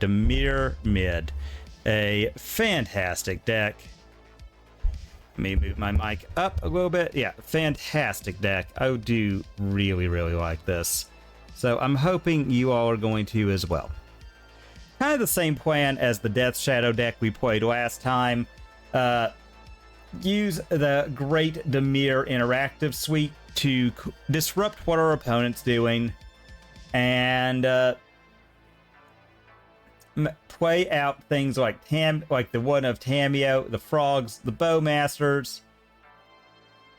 Dimir mid. A fantastic deck. Let me move my mic up a little bit. Yeah, fantastic deck. I do really, really like this. So I'm hoping you all are going to as well. Kind of the same plan as the Death Shadow deck we played last time. Use the Great Dimir Interactive Suite to disrupt what our opponent's doing and play out things like the one of Tamiyo, the Frogs, the Bowmasters,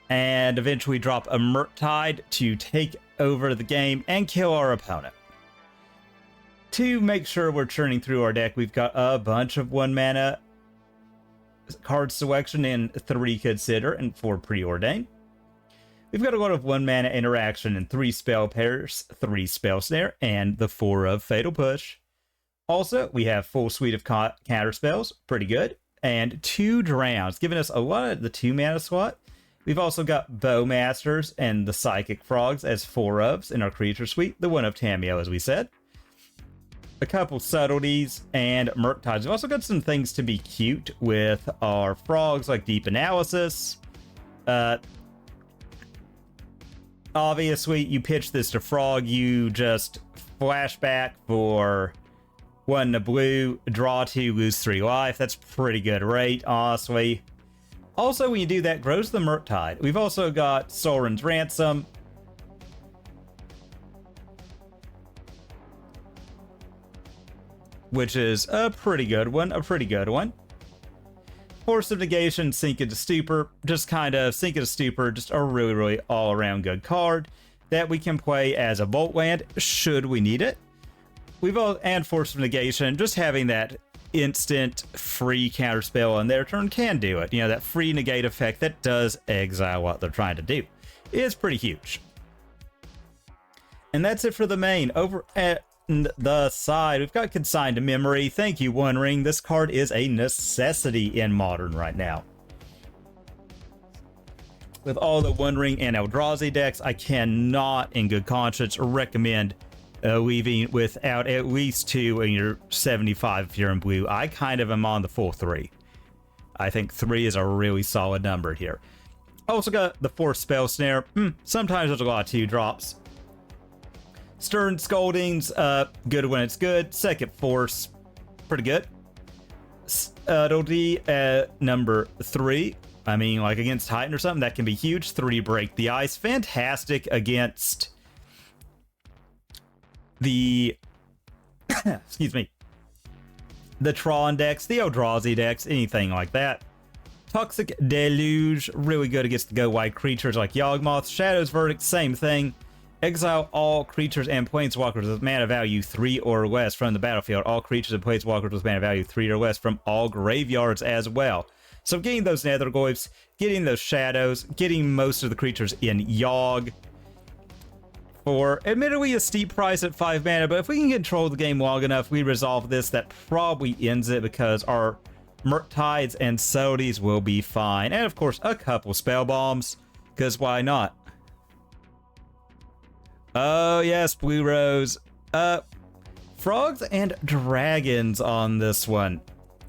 and eventually drop a Murktide to take over the game and kill our opponent. To make sure we're churning through our deck, we've got a bunch of 1-mana card selection and 3 Consider and 4 Preordain. We've got a lot of 1-mana interaction and 3 spell pairs, 3 spell snare, and the 4 of Fatal Push. Also, we have full suite of counter spells, pretty good, and 2 drowns, giving us a lot of the 2-mana slot. We've also got Bowmasters and the Psychic Frogs as 4 ofs in our creature suite, the one of Tamiyo, as we said. A couple subtleties and Murktides. We've also got some things to be cute with our frogs, like Deep Analysis. Obviously, you pitch this to Frog, you just flashback for 1 to blue, draw 2, lose 3 life. That's pretty good rate, honestly. Also, when you do that, grows the Murktide. We've also got Soren's Ransom. Which is a pretty good one, Force of Negation, Sink into Stupor, just a really, really all-around good card that we can play as a Bolt land, should we need it. And Force of Negation, just having that instant free counterspell on their turn can do it. You know, that free negate effect that does exile what they're trying to do. It is pretty huge. And that's it for the main. Over at the side, we've got Consigned to Memory. Thank you, One Ring. This card is a necessity in Modern right now. With all the One Ring and Eldrazi decks, I cannot, in good conscience, recommend leaving without at least 2 in your 75 if you're in blue. I kind of am on the full 3. I think 3 is a really solid number here. Also got the 4 Spell Snare. Sometimes there's a lot of 2 drops. Stern Scoldings, good when it's good. Second Force, pretty good. Subtlety at number 3. I mean, like against Titan or something, that can be huge. 3 Break the Ice. Fantastic against the excuse me, the Tron decks, the Eldrazi decks, anything like that. Toxic Deluge, really good against the go-wide creatures like Yawgmoth. Shadow's Verdict, same thing. Exile all creatures and planeswalkers with mana value 3 or less from the battlefield. All creatures and planeswalkers with mana value 3 or less from all graveyards as well. So getting those Netherglyphs, getting those Shadows, getting most of the creatures in Yawg for admittedly a steep price at 5 mana, but if we can control the game long enough, we resolve this, that probably ends it because our Murktides and Subtleties will be fine. And of course, a couple Spell Bombs, because why not? Oh yes, Blue Rose. Frogs and Dragons on this one.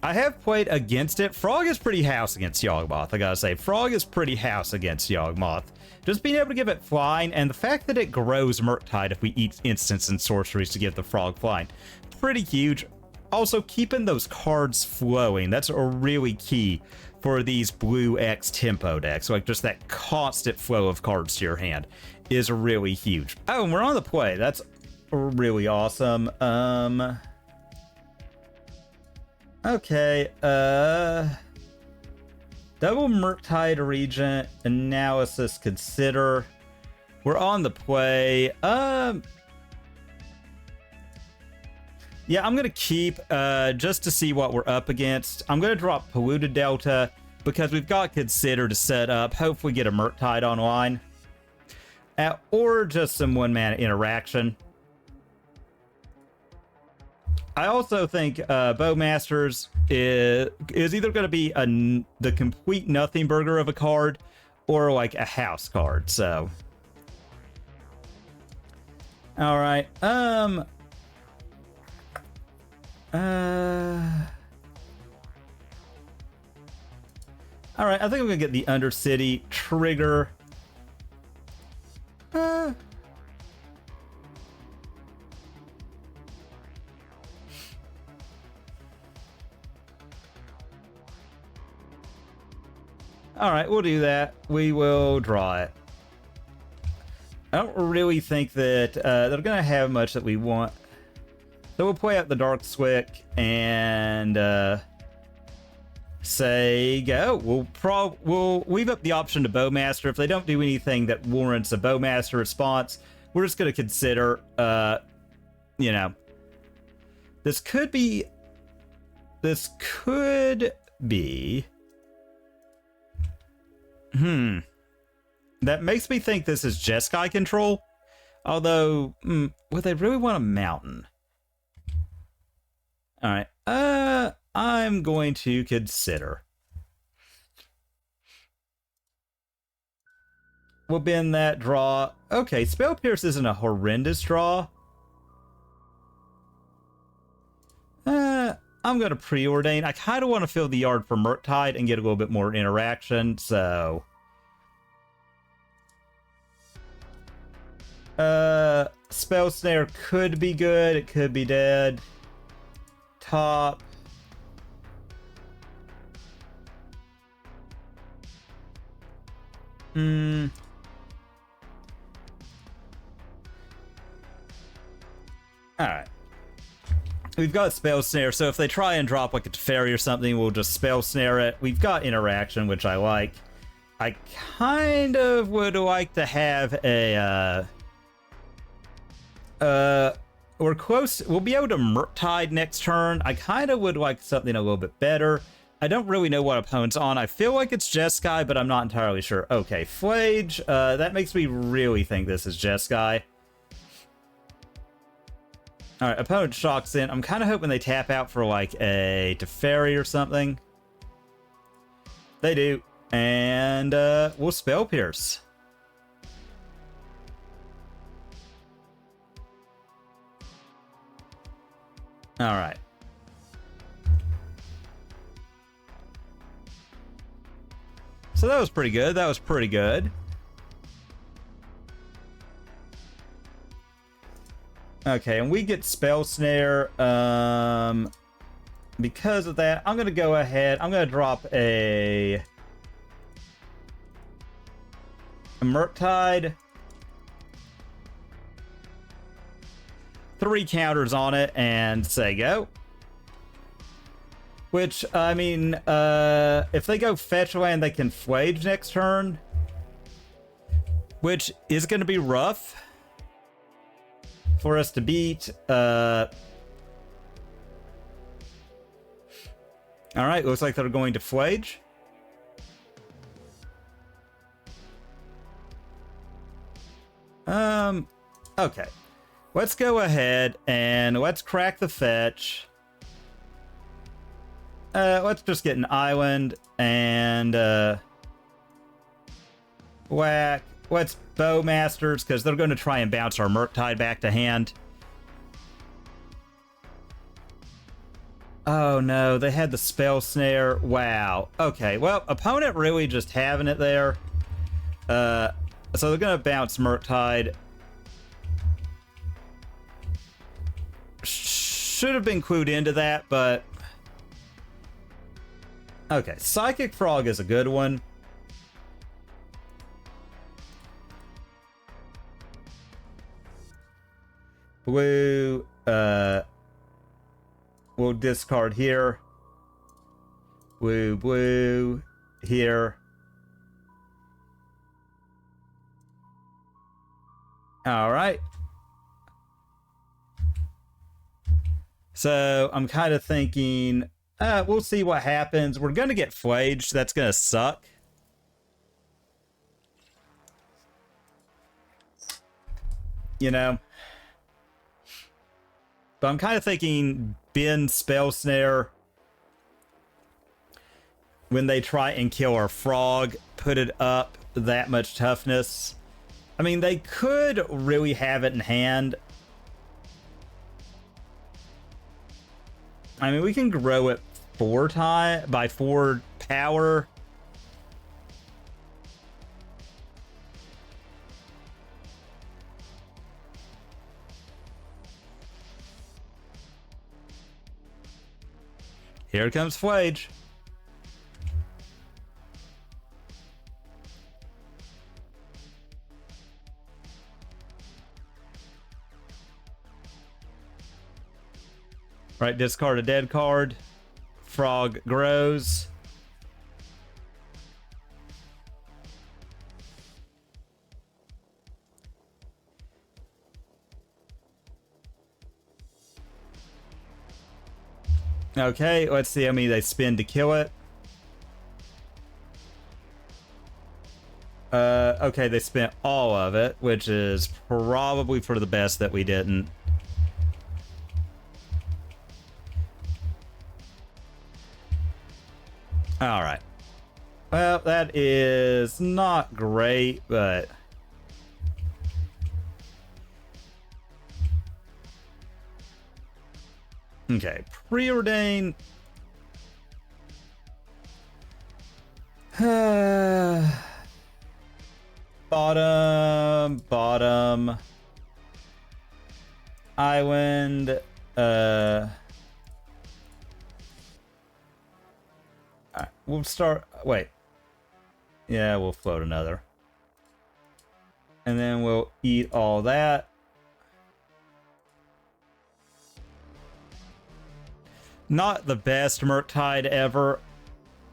I have played against it. Frog is pretty house against Yawgmoth, I gotta say. Frog is pretty house against Yawgmoth. Just being able to give it flying, and the fact that it grows Murktide if we eat instants and sorceries to give the Frog flying. Pretty huge. Also, keeping those cards flowing. That's a really key for these blue X tempo decks. Like, just that constant flow of cards to your hand is really huge. Oh, and we're on the play. That's really awesome. Okay, double Murktide Regent, Analysis, Consider. We're on the play. Yeah, I'm gonna keep, just to see what we're up against. I'm gonna drop Polluted Delta, because we've got Consider to set up. Hopefully get a Murktide online. Or just some 1-mana interaction. I also think Bowmasters is either going to be the complete nothing burger of a card or like a house card. So, all right. All right, I think I'm gonna get the Undercity trigger. All right, we'll do that. We will draw it. I don't really think that they're going to have much that we want. So we'll play out the Dark Swick and say go. We'll leave up the option to Bowmaster. If they don't do anything that warrants a Bowmaster response, we're just going to consider, you know, this could be. That makes me think this is Jeskai Control. Although, would they really want a mountain? Alright, I'm going to consider. We'll bend that draw. Okay, Spell Pierce isn't a horrendous draw. I'm going to preordain. I kind of want to fill the yard for Murktide and get a little bit more interaction, so... Spell Snare could be good. It could be dead. Top. Alright. We've got Spell Snare, so if they try and drop like a Teferi or something, we'll just Spell Snare it. We've got interaction, which I like. I kind of would like to have a, we're close. We'll be able to Murktide next turn. I kind of would like something a little bit better. I don't really know what opponent's on. I feel like it's Jeskai, but I'm not entirely sure. Okay, Flage. That makes me really think this is Jeskai. Alright, opponent shocks in. I'm kind of hoping they tap out for like a Teferi or something. They do. And we'll Spell Pierce. Alright. So that was pretty good. That was pretty good. Okay, and we get Spell Snare. Because of that, I'm going to go ahead. I'm going to drop a Murktide. 3 counters on it and say go. Which, I mean, if they go fetch land, they can Flage next turn. Which is going to be rough for us to beat. Alright, looks like they're going to Flage. Okay. Let's go ahead and let's crack the fetch. Let's just get an island and whack. Let's Bowmasters, because they're going to try and bounce our Murktide back to hand. Oh no, they had the Spell Snare. Wow. Okay, well, opponent really just having it there. So they're going to bounce Murktide. Should have been clued into that, but... Okay, Psychic Frog is a good one. Blue, we'll discard here. Blue, here. Alright. So, I'm kind of thinking, we'll see what happens. We're going to get Flage. That's going to suck. You know? But I'm kind of thinking bend Spell Snare when they try and kill our frog, put it up that much toughness. I mean, they could really have it in hand. I mean, we can grow it 4 times by 4 power. Here comes Flage. Right, discard a dead card. Frog grows. Okay, let's see how many they spend to kill it. Okay, they spent all of it, which is probably for the best that we didn't. All right. Well, that is not great, but... Okay, preordain. Bottom. Island. We'll start. Wait. Yeah, we'll float another. And then we'll eat all that. Not the best Murktide ever.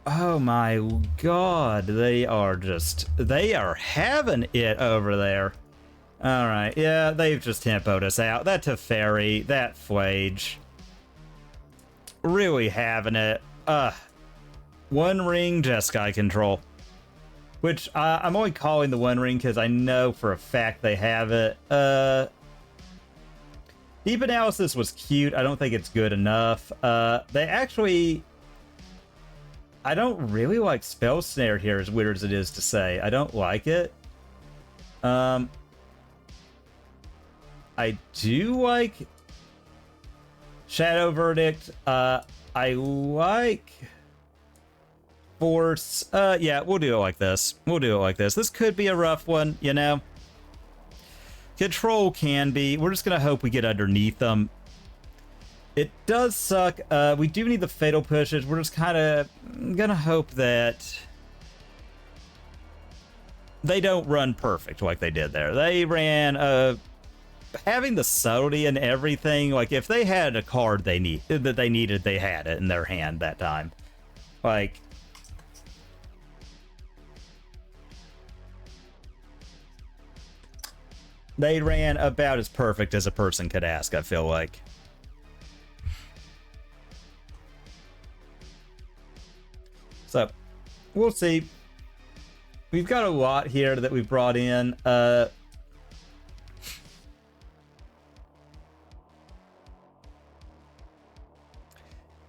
Oh my god, they are having it over there. Alright, yeah, they've just tempoed us out. That Teferi, that Flage. Really having it. One ring Jeskai Control. Which, I'm only calling the one ring because I know for a fact they have it. Deep Analysis was cute. I don't think it's good enough. They actually... I don't really like Spell Snare here, as weird as it is to say. I don't like it. I do like Shadow Verdict. I like Force. Yeah, we'll do it like this. This could be a rough one, you know? Control can be. We're just gonna hope we get underneath them. It does suck. We do need the fatal pushes. We're just kind of gonna hope that they don't run perfect like they did there. They ran having the subtlety and everything. Like if they had a card they needed, they had it in their hand that time. Like. They ran about as perfect as a person could ask, I feel like. So, we'll see. We've got a lot here that we brought in.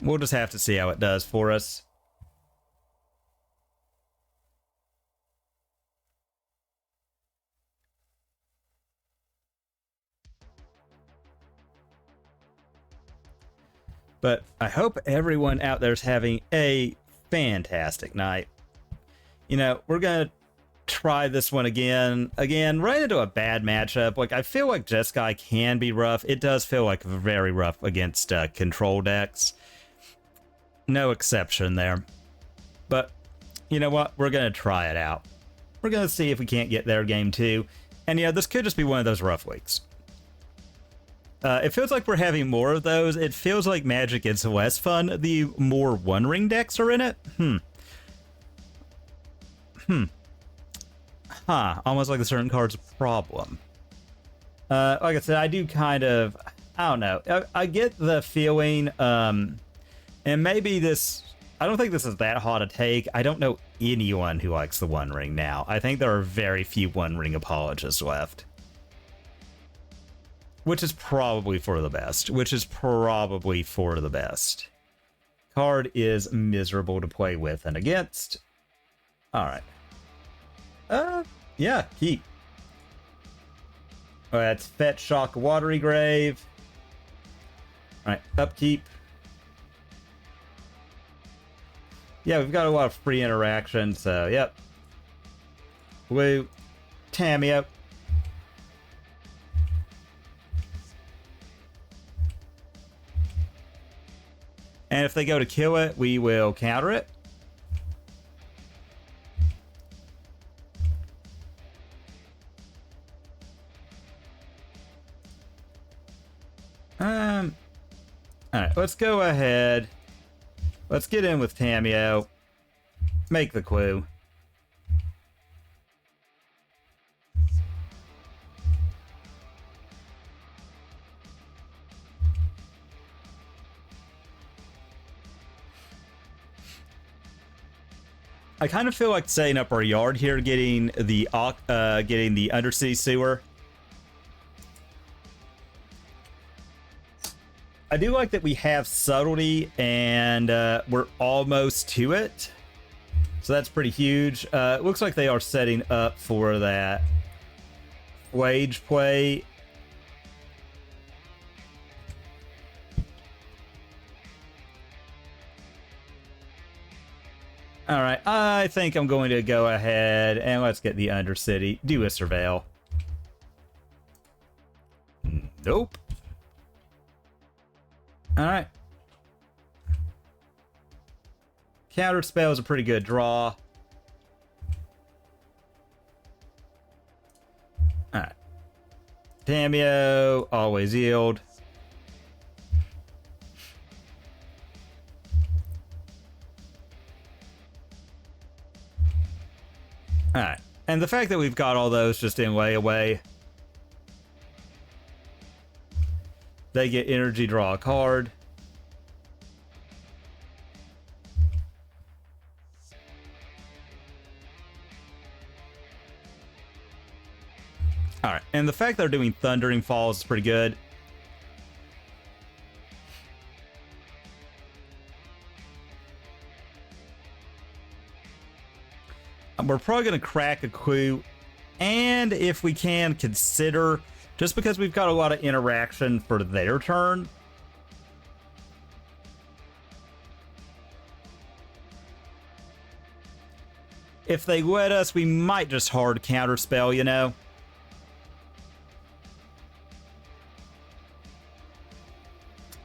We'll just have to see how it does for us. But I hope everyone out there is having a fantastic night. You know, we're going to try this one again. Again, right into a bad matchup. Like, I feel like Jeskai can be rough. It does feel like very rough against control decks. No exception there. But, you know what? We're going to try it out. We're going to see if we can't get there game 2. And, yeah, this could just be one of those rough weeks. It feels like we're having more of those. It feels like Magic gets less fun the more One Ring decks are in it. Almost like a certain card's a problem. Like I said, I do kind of... I don't know. I get the feeling... and maybe this... I don't think this is that hot a take. I don't know anyone who likes the One Ring now. I think there are very few One Ring apologists left. Which is probably for the best. Card is miserable to play with and against. Alright. Yeah, keep. That's Fetch, Shock, Watery Grave. Alright, upkeep. Yeah, we've got a lot of free interaction, so yep. Woo. Tamio. And if they go to kill it, we will counter it. Alright, let's go ahead. Let's get in with Tamio. Make the clue. I kind of feel like setting up our yard here, getting the undersea sewer. I do like that we have subtlety, and we're almost to it. So that's pretty huge. It looks like they are setting up for that wage play. All right, I think I'm going to go ahead and let's get the Undercity. Do a surveil. Nope. All right. Counter spell is a pretty good draw. All right. Tamio, always yield. Alright, and the fact that we've got all those just in layaway. They get energy, draw a card. Alright, and the fact they're doing Thundering Falls is pretty good. We're probably going to crack a clue, and if we can, consider, just because we've got a lot of interaction for their turn. If they let us, we might just hard counterspell, you know?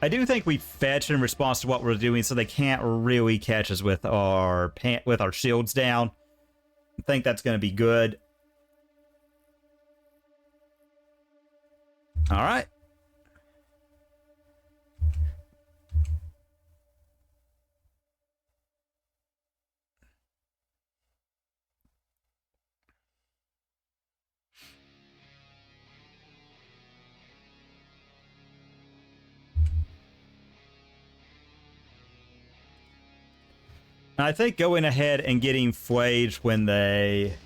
I do think we fetch in response to what we're doing, so they can't really catch us with our shields down. I think that's going to be good. All right. I think going ahead and getting Flage when they...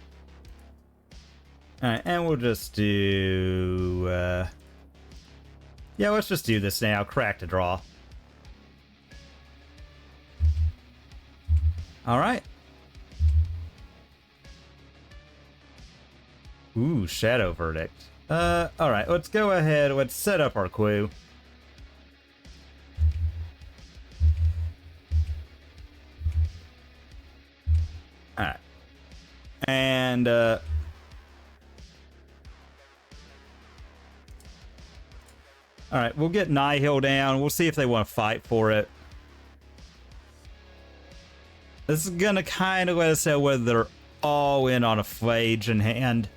Alright, and we'll just do... Yeah, let's just do this now. Crack to draw. Alright. Ooh, Shadow Verdict. Alright, let's go ahead. Let's set up our clue. Alright. And, alright, we'll get Nihil down. We'll see if they want to fight for it. This is gonna kind of let us know whether they're all in on a Flage in hand.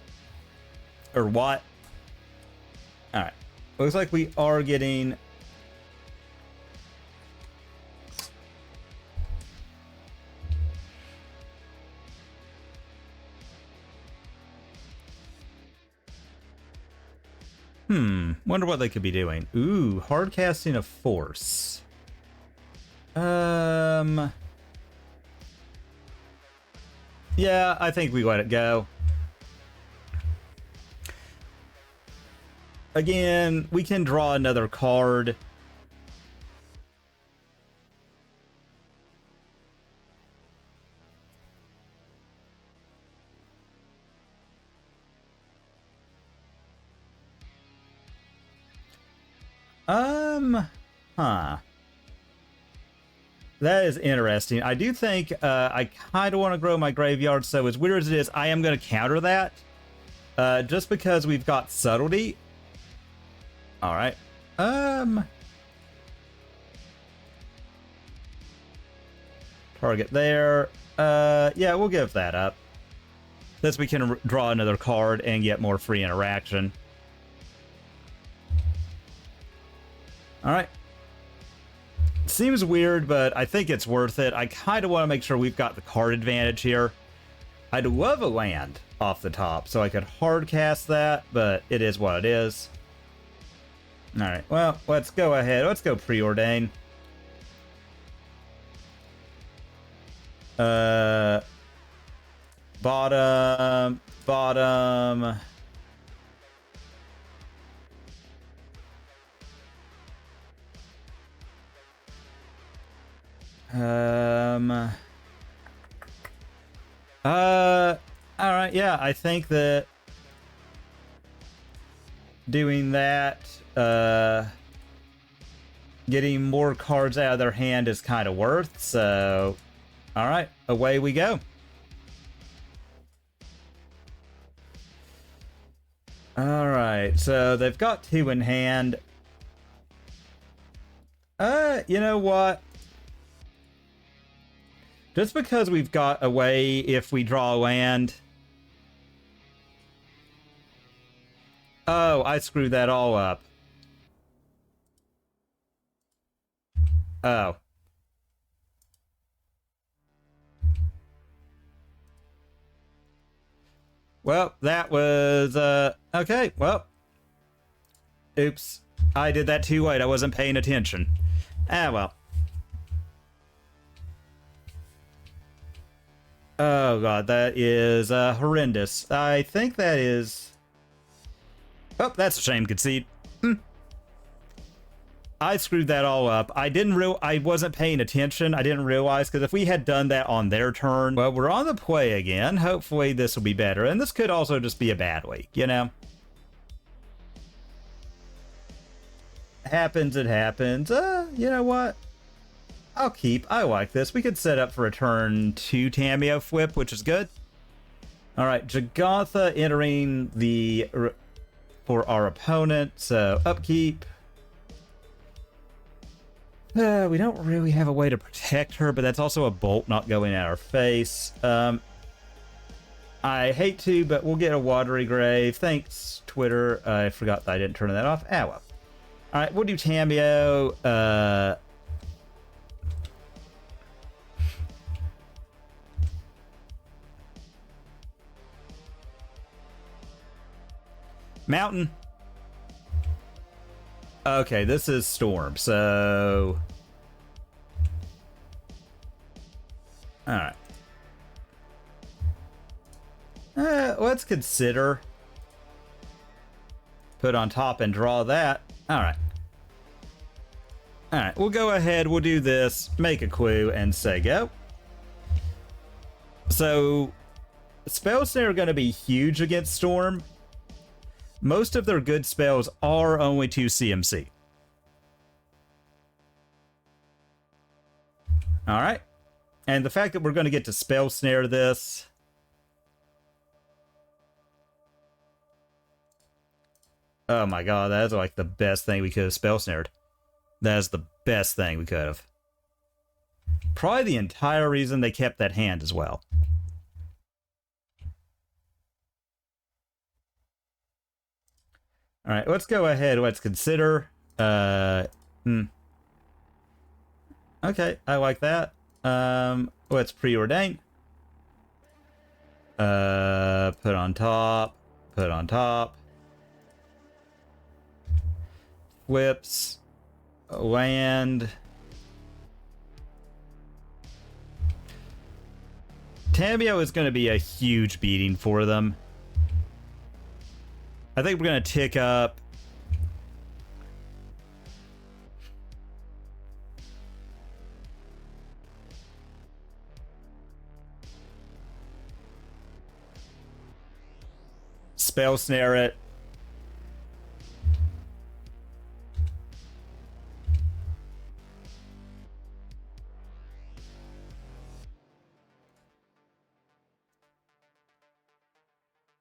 Or what. Alright. Looks like we are getting... Wonder what they could be doing. Ooh, hard casting a force. Yeah, I think we let it go. Again, we can draw another card. That is interesting. I do think I kind of want to grow my graveyard, so as weird as it is, I am going to counter that. Just because we've got subtlety. All right. Target there. Yeah, we'll give that up. Thus we can draw another card and get more free interaction. All right. Seems weird, but I think it's worth it. I kind of want to make sure we've got the card advantage here. I'd love a land off the top, so I could hard cast that, but it is what it is. All right, well, let's go ahead. Let's go preordain. Bottom. All right, yeah, I think that doing that, getting more cards out of their hand is kind of worth, so, all right, away we go. All right, so they've got 2 in hand. You know what? Just because we've got a way if we draw a land. Oh, I screwed that all up. Oh. Well, that was, okay, well. Oops. I did that too late. I wasn't paying attention. Ah, well. Oh, God, that is, horrendous. I think that is... Oh, that's a shame, concede. I screwed that all up. I wasn't paying attention. I didn't realize, because if we had done that on their turn, well, we're on the play again. Hopefully this will be better. And this could also just be a bad week, you know? Happens, it happens. You know what? I'll keep. I like this. We could set up for a turn 2 Tamiyo flip, which is good. All right, Jagantha entering the... for our opponent, so upkeep. We don't really have a way to protect her, but that's also a bolt not going at our face. I hate to, but we'll get a watery grave. Thanks, Twitter. I forgot that I didn't turn that off. Ah, well. All right, we'll do Tamiyo. Mountain. Okay, this is Storm, so... Alright. Let's consider. Put on top and draw that. Alright. Alright, we'll go ahead, we'll do this, make a clue, and say go. So, spell snare are going to be huge against Storm. Most of their good spells are only 2 CMC. Alright. And the fact that we're going to get to spell snare this... Oh my god, that is like the best thing we could have spell snared. That is the best thing we could have. Probably the entire reason they kept that hand as well. All right, let's go ahead. Let's consider. Okay, I like that. Let's preordain. Put on top. Put on top. Whips. Land. Tamiyo is going to be a huge beating for them. I think we're going to tick up. Spell snare it.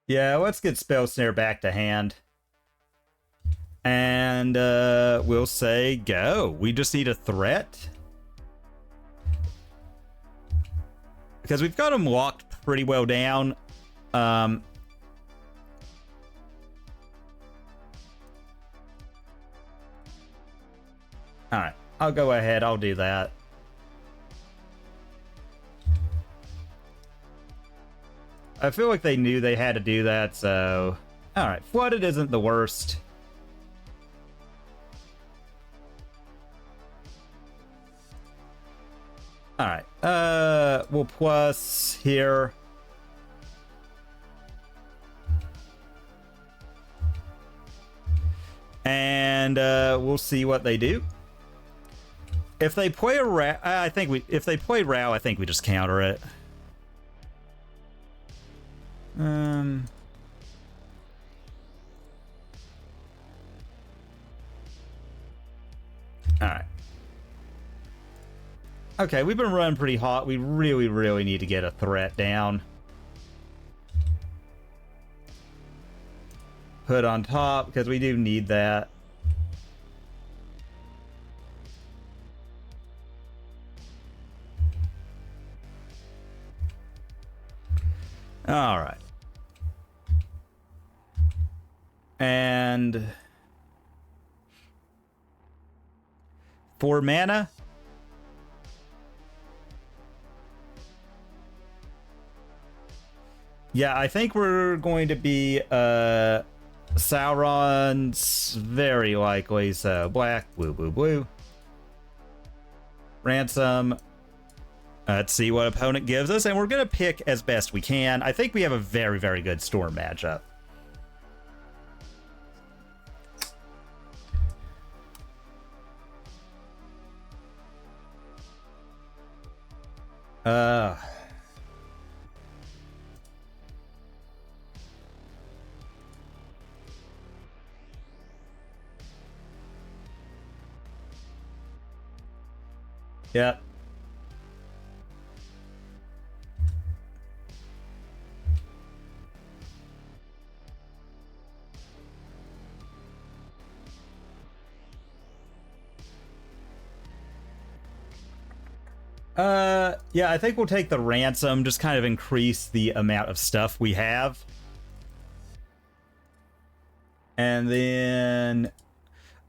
Yeah, let's get Spell Snare back to hand. And we'll say go. We just need a threat. Because we've got him locked pretty well down. Alright, I'll go ahead, I'll do that. I feel like they knew they had to do that, so... Alright, Flooded isn't the worst. Alright, we'll plus here. And we'll see what they do. If they play a Row, if they play Row, I think we just counter it. Alright. Okay, we've been running pretty hot. We really, really need to get a threat down. Put on top, because we do need that. Alright. And... 4 mana? Yeah, I think we're going to be, Sauron's very likely, so black, blue, blue, blue. Ransom. Let's see what opponent gives us, and we're going to pick as best we can. I think we have a very, very good Storm matchup. Yeah. Yeah, I think we'll take the ransom, just kind of increase the amount of stuff we have. And then...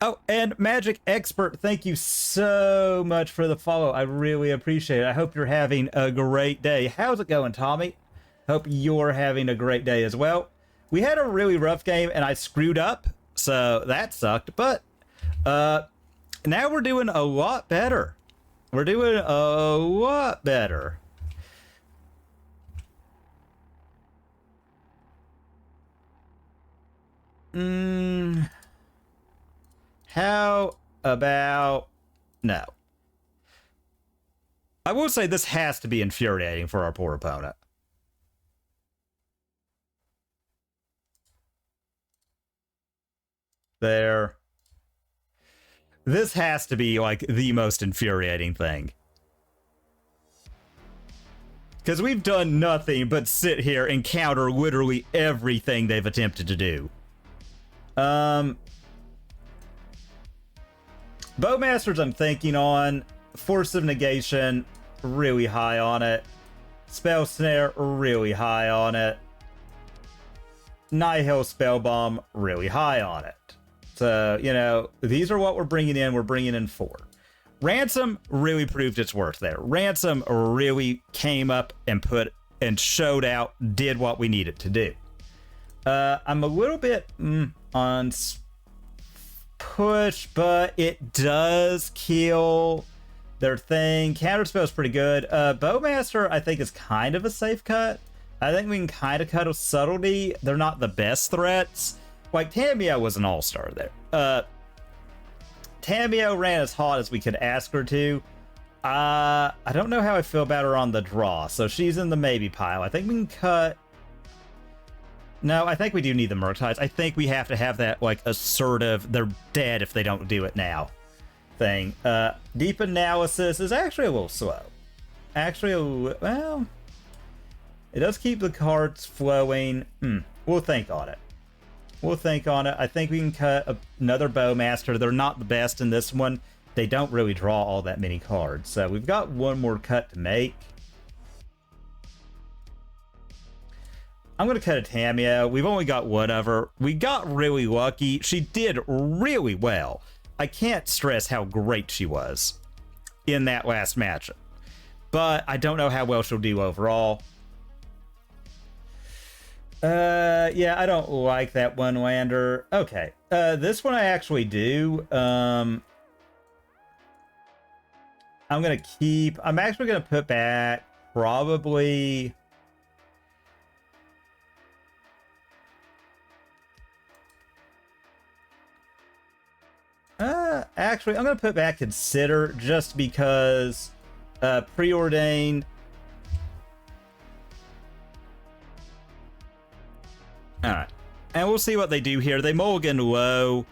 Oh, and Magic Expert, thank you so much for the follow. I really appreciate it. I hope you're having a great day. How's it going, Tommy? Hope you're having a great day as well. We had a really rough game, and I screwed up, so that sucked. But now we're doing a lot better. We're doing a lot better. How about... No. I will say this has to be infuriating for our poor opponent. There. This has to be, like, the most infuriating thing. Because we've done nothing but sit here and counter literally everything they've attempted to do. Bowmasters I'm thinking on. Force of Negation, really high on it. Spell Snare, really high on it. Nihil Spellbomb, really high on it. So, you know, these are what we're bringing in. We're bringing in 4. Ransom really proved its worth there. Ransom really came up and showed out, did what we needed to do. I'm a little bit on push, but it does kill their thing. Counterspell's pretty good. Bowmaster, I think, is kind of a safe cut. I think we can kind of cut a subtlety. They're not the best threats. Like, Tamio was an all-star there. Tamio ran as hot as we could ask her to. I don't know how I feel about her on the draw, so she's in the maybe pile. I think we can cut... No, I think we do need the Murktides. I think we have to have that, like, assertive, they're dead if they don't do it now thing. Deep Analysis is actually a little slow. Actually, well... It does keep the cards flowing. We'll think on it. We'll think on it. I think we can cut another Bowmaster. They're not the best in this one. They don't really draw all that many cards. So we've got one more cut to make. I'm going to cut a Tamio. We've only got one of her. We got really lucky. She did really well. I can't stress how great she was in that last match. But I don't know how well she'll do overall. Yeah, I don't like that one lander. Okay. This one I actually do. I'm going to keep... I'm actually going to put back probably... Actually, I'm going to put back Consider just because Preordained. Alright. And we'll see what they do here. They mulligan low.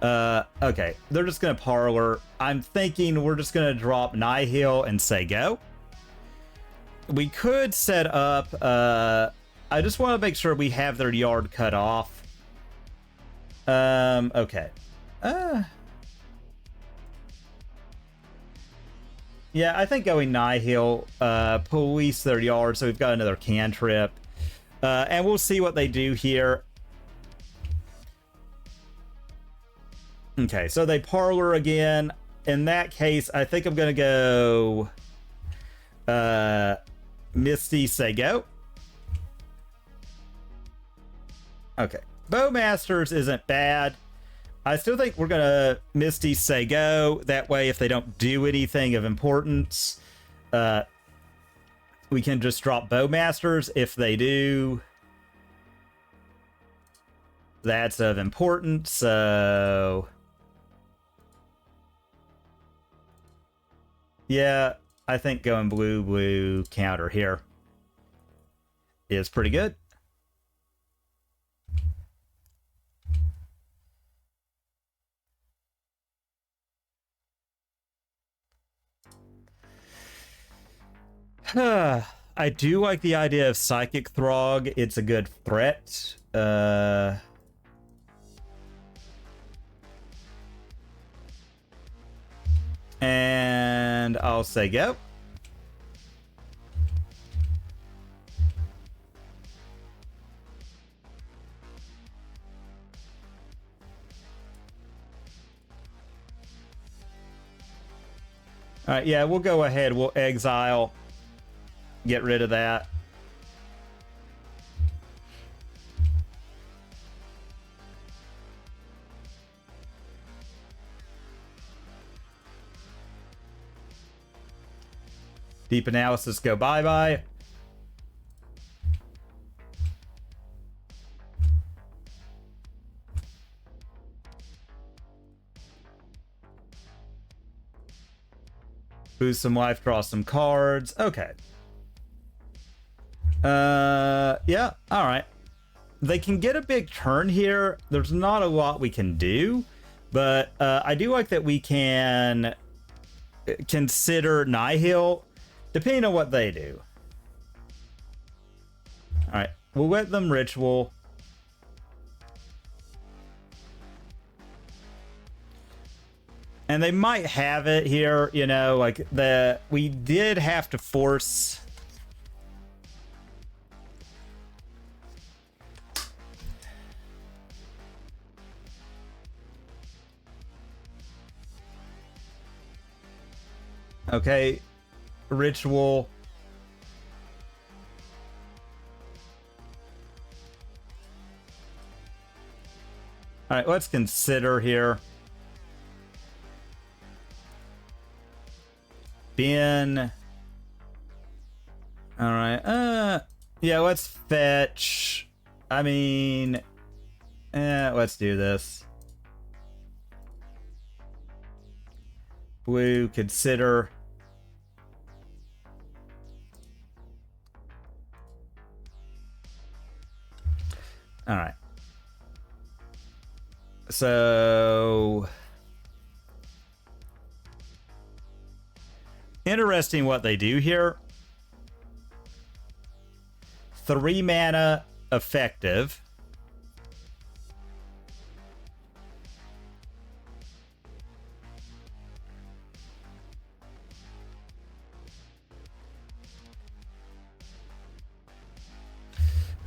Okay. They're just going to Parlor. I'm thinking we're just going to drop Nihil and say go. We could set up... I just want to make sure we have their yard cut off. Okay. Yeah, I think going Nihil, police their yard, so we've got another cantrip. And we'll see what they do here. Okay, so they Parlor again. In that case, I think I'm going to go... Misty, say go. Okay. Bowmasters isn't bad. I still think we're going to Misty, say go. That way, if they don't do anything of importance, we can just drop Bowmasters. If they do, that's of importance. So, yeah, I think going blue counter here is pretty good. I do like the idea of Psychic Throg. It's a good threat. And I'll say go. All right, yeah, we'll go ahead. We'll exile. Get rid of that. Deep Analysis, go bye-bye. Boost some life, draw some cards. Okay. Yeah, all right. They can get a big turn here. There's not a lot we can do, but I do like that we can consider Nihil, depending on what they do. All right, we'll let them Ritual. And they might have it here, you know, like we did have to force... Okay, Ritual. All right, let's consider here. Ben. All right, yeah, let's fetch. I mean, let's do this. Blue, consider. All right. So interesting what they do here. 3 mana effective.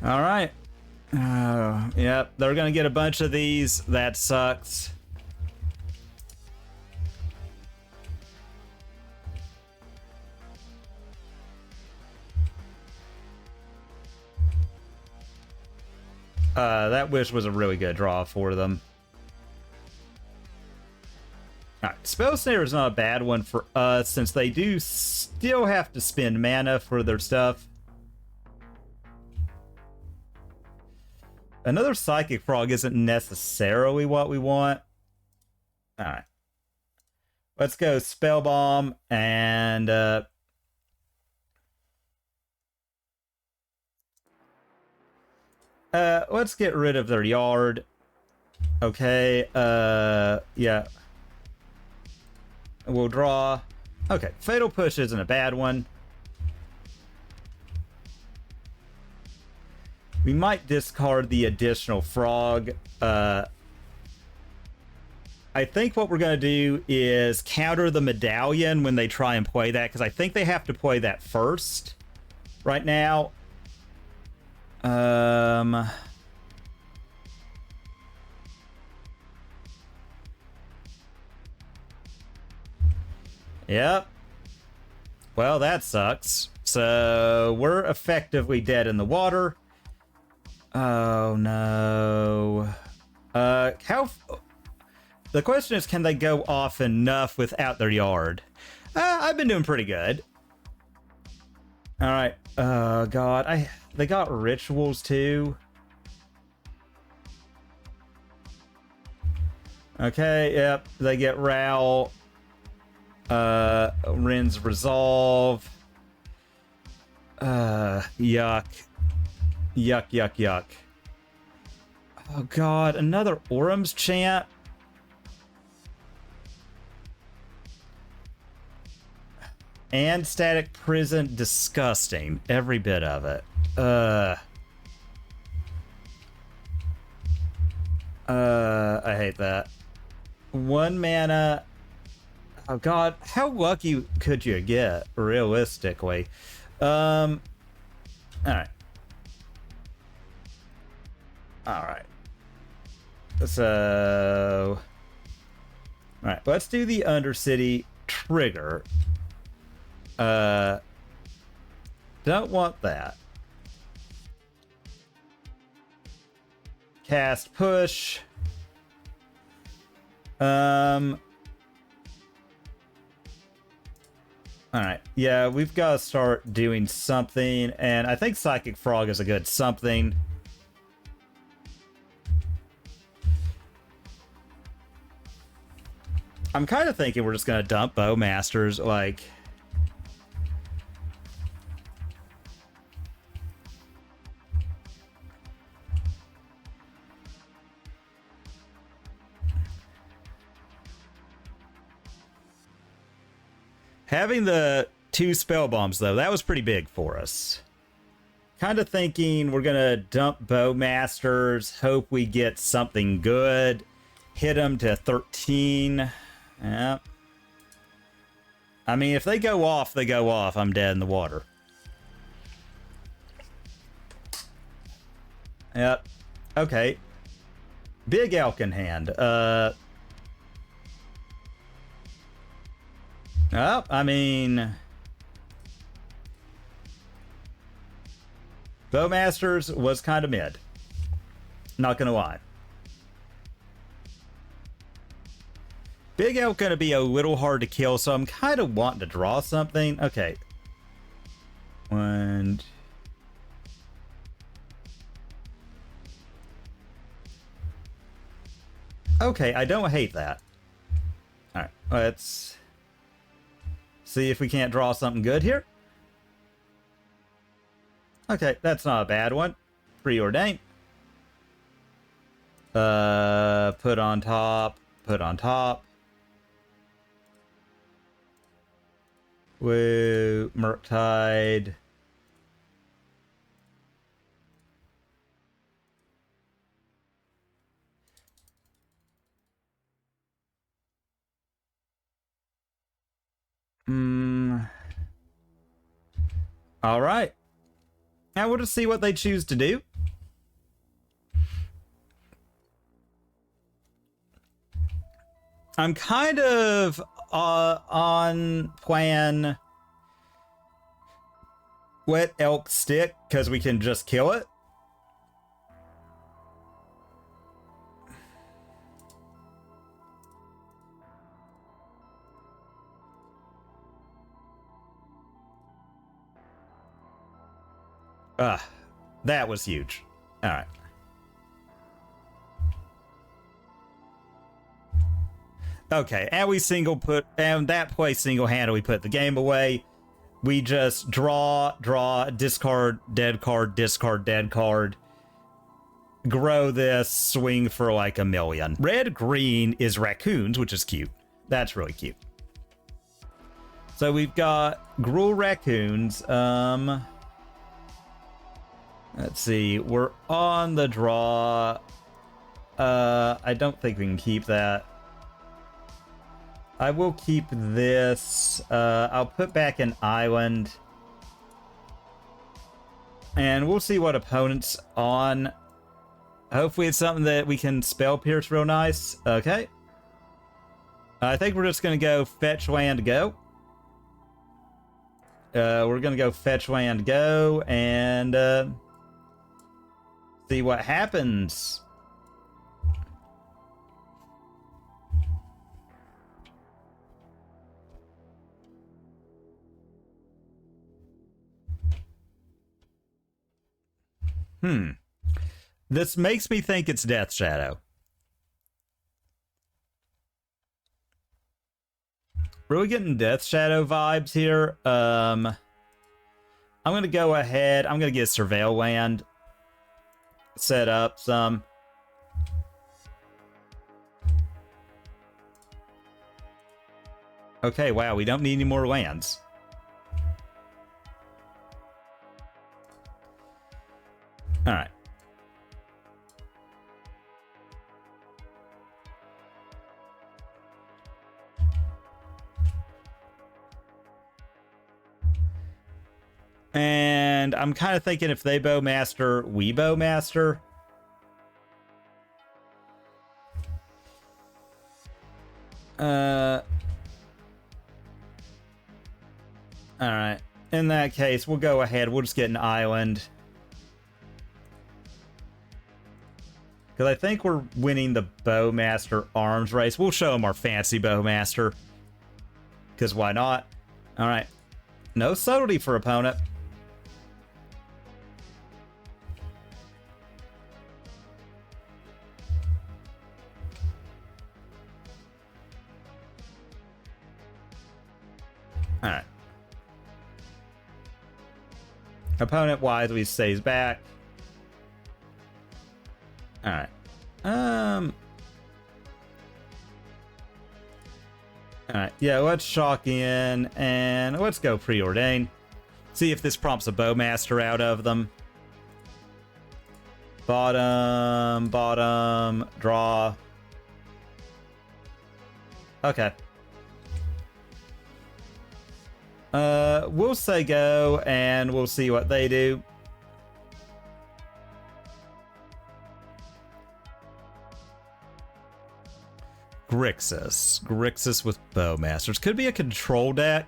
All right. Yep, they're gonna get a bunch of these. That sucks. That wish was a really good draw for them. Alright, Spell Snare is not a bad one for us, since they do still have to spend mana for their stuff. Another Psychic Frog isn't necessarily what we want. Alright. Let's go Spell Bomb, and let's get rid of their yard. Okay, yeah. We'll draw. Okay, Fatal Push isn't a bad one. We might discard the additional frog. I think what we're going to do is counter the medallion when they try and play that, because I think they have to play that first right now. Yep. Well, that sucks. So we're effectively dead in the water. Oh no. The question is, can they go off enough without their yard? I've been doing pretty good. All right. Oh god, they got rituals too. Okay, yep, they get Ral. Rin's Resolve. Yuck. Yuck, yuck, yuck. Oh god, another Orum's Chant. And Static Prison, disgusting. Every bit of it. I hate that. 1 mana. Oh god, how lucky could you get, realistically? Alright. Alright. So... Alright, let's do the Undercity trigger. Don't want that. Cast push. Alright, yeah, we've got to start doing something, and I think Psychic Frog is a good something. I'm kind of thinking we're just going to dump Bowmasters, like... Having the 2 spell bombs, though, that was pretty big for us. Kind of thinking we're going to dump Bowmasters, hope we get something good, hit them to 13. Yep. I mean, if they go off, they go off. I'm dead in the water. Yep. Okay. Big elk in hand. Oh, I mean... Bowmasters was kind of mid. Not gonna lie. Big elk gonna be a little hard to kill, so I'm kind of wanting to draw something. Okay. 1... Okay, I don't hate that. Alright, let's... see if we can't draw something good here. Okay, that's not a bad one. Preordain. Put on top. Put on top. Woo. Murktide. All right. Now we'll just see what they choose to do. I'm kind of on plan Wet Elk Stick, because we can just kill it. That was huge. All right. Okay, and that play single-handedly put the game away. We just draw, discard, dead card, discard, dead card. Grow this, swing for like a million. Red-green is raccoons, which is cute. That's really cute. So we've got Gruul raccoons. Let's see. We're on the draw. I don't think we can keep that. I will keep this. I'll put back an island. And we'll see what opponent's on. Hopefully it's something that we can spell pierce real nice. Okay. I think we're just going to go fetch land, go. We're going to go fetch land, go, and see what happens. This makes me think it's Death Shadow. Really getting Death Shadow vibes here. I'm going to go ahead. I'm going to get Surveil Land set up some. Okay, wow, we don't need any more lands. All right. And I'm kind of thinking if they Bowmaster, we Bowmaster. All right. In that case, we'll go ahead. We'll just get an island. Because I think we're winning the Bowmaster arms race. We'll show them our fancy Bowmaster. Because why not? All right. No subtlety for opponent. All right. Opponent wisely stays back. All right. All right. Yeah, let's chalk in and let's go preordain. See if this prompts a Bowmaster out of them. Bottom, draw. Okay. We'll say go, and we'll see what they do. Grixis with Bowmasters. Could be a control deck.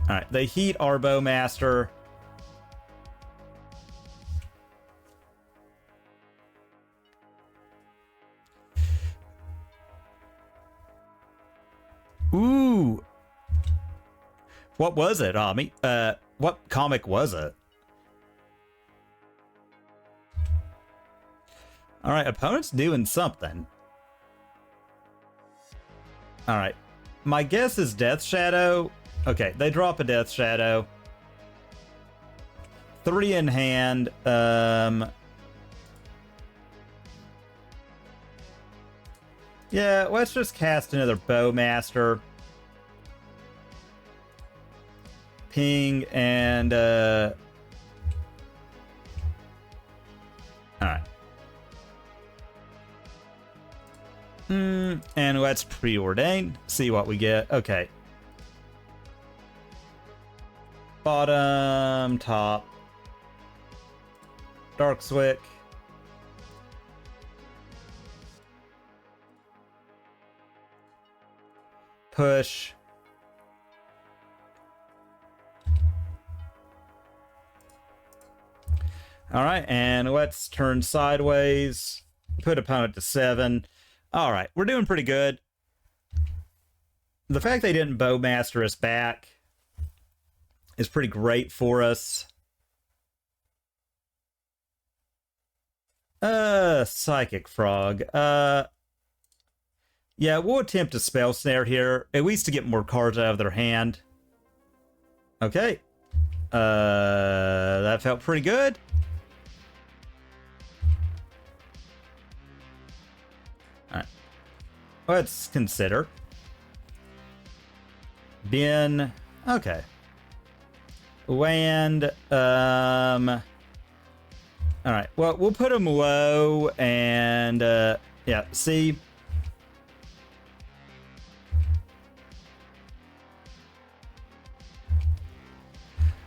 Alright, they heat our Bowmaster. Ooh. What was it, Ami? What comic was it? Alright, opponent's doing something. Alright. My guess is Death Shadow. Okay, they drop a Death Shadow. 3 in hand. Yeah, let's just cast another Bowmaster. Ping and alright. And let's preordain. See what we get. Okay. Bottom, top. Darkswick. push. All right, and let's turn sideways. Put opponent to 7. All right, we're doing pretty good. The fact they didn't Bowmaster us back is pretty great for us. Psychic Frog. Yeah, we'll attempt a Spell Snare here, at least to get more cards out of their hand. Okay. That felt pretty good. Alright. Let's consider. Ben. Okay. Land. Alright. Well, we'll put them low and, yeah, see.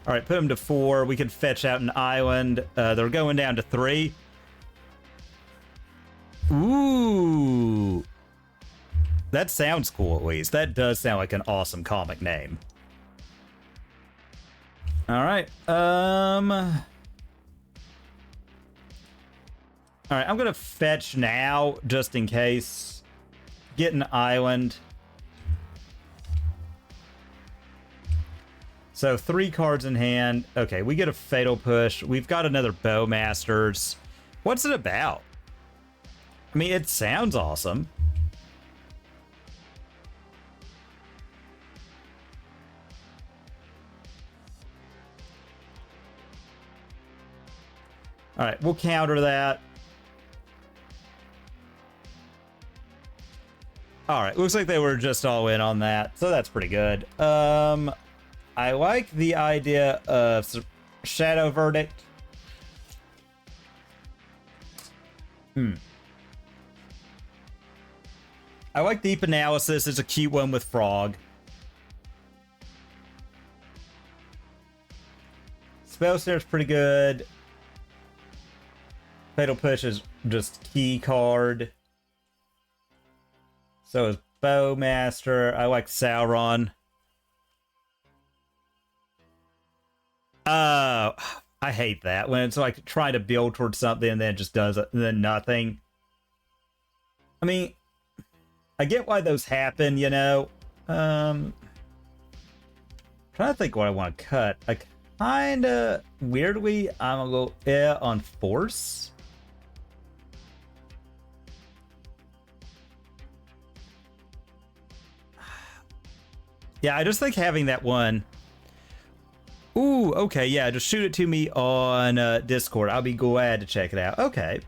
All right, put them to 4. We could fetch out an island. They're going down to 3. Ooh. That sounds cool, at least. That does sound like an awesome comic name. All right. All right, I'm going to fetch now, just in case. Get an island. So 3 cards in hand. Okay, we get a Fatal Push. We've got another Bowmasters. What's it about? I mean, it sounds awesome. All right, we'll counter that. All right, looks like they were just all in on that, so that's pretty good. I like the idea of Shadow Verdict. I like Deep Analysis. It's a cute one with Frog. Spell Snare's pretty good. Fatal Push is just key card. So is Bowmaster. I like Sauron. I hate that when it's like trying to build towards something and then it just does it and then nothing. I mean, I get why those happen, you know. Trying to think what I want to cut. I kinda weirdly I'm gonna go on Force. Yeah, I just think having that one. Ooh, okay, yeah, just shoot it to me on Discord. I'll be glad to check it out. Okay.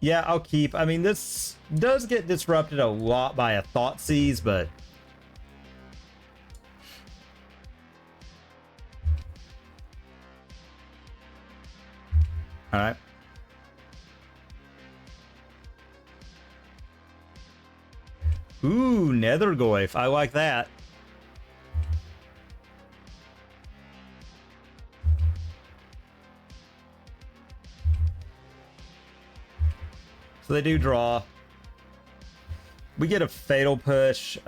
Yeah, I'll keep. I mean, this does get disrupted a lot by a Thoughtseize, but... Alright. Ooh, Nethergoyf. I like that. So they do draw. We get a Fatal Push.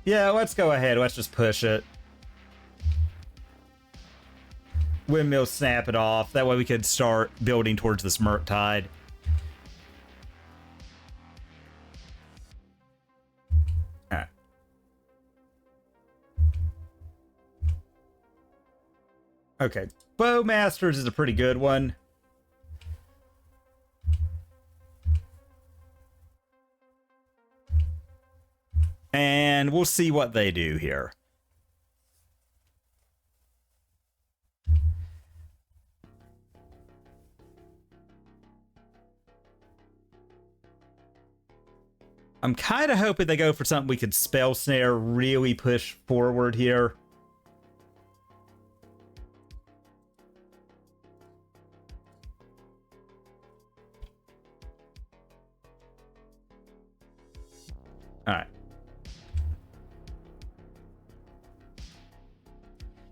Yeah, let's go ahead. Let's just push it. Windmill, snap it off. That way we could start building towards this Murktide. Alright. Okay. Bowmasters is a pretty good one. And we'll see what they do here. I'm kind of hoping they go for something we could Spell Snare, really push forward here.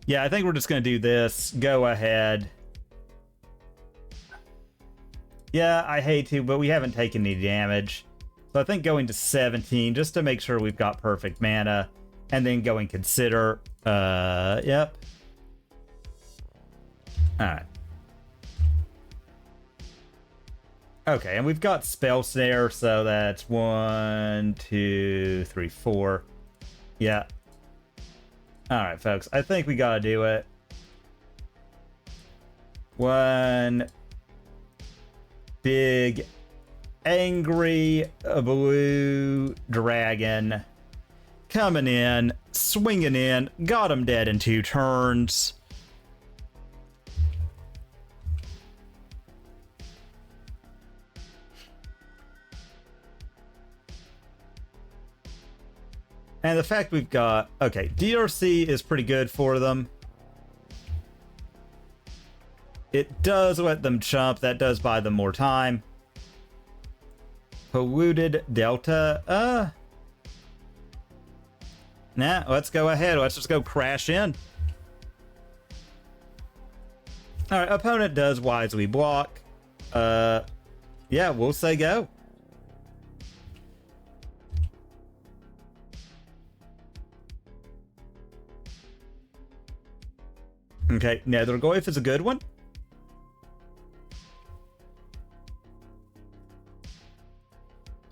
Yeah, I think we're just going to do this. Go ahead. Yeah, I hate to, but we haven't taken any damage. So I think going to 17, just to make sure we've got perfect mana. And then going Consider. Yep. Alright. Okay, and we've got Spell Snare, so that's 1, 2, 3, 4. Yeah. Alright, folks, I think we gotta do it. One big angry blue dragon coming in, swinging in, got him dead in 2 turns. And the fact we've got... Okay, DRC is pretty good for them. It does let them chump. That does buy them more time. Polluted Delta. Nah, let's go ahead. Let's just go crash in. Alright, opponent does wisely block. Yeah, we'll say go. Okay, Netherglyph is a good one.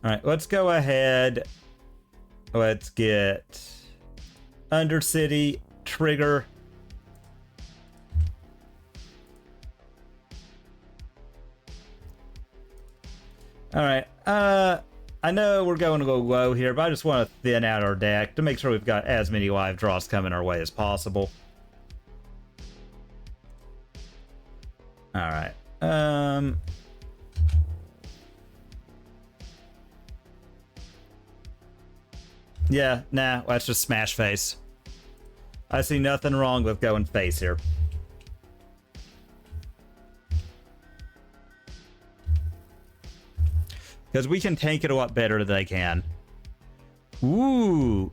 Alright, let's go ahead. Let's get Undercity, trigger. Alright, I know we're going to go low here, but I just want to thin out our deck to make sure we've got as many live draws coming our way as possible. Alright. Yeah, nah, let's just smash face. I see nothing wrong with going face here. Because we can tank it a lot better than they can. Ooh.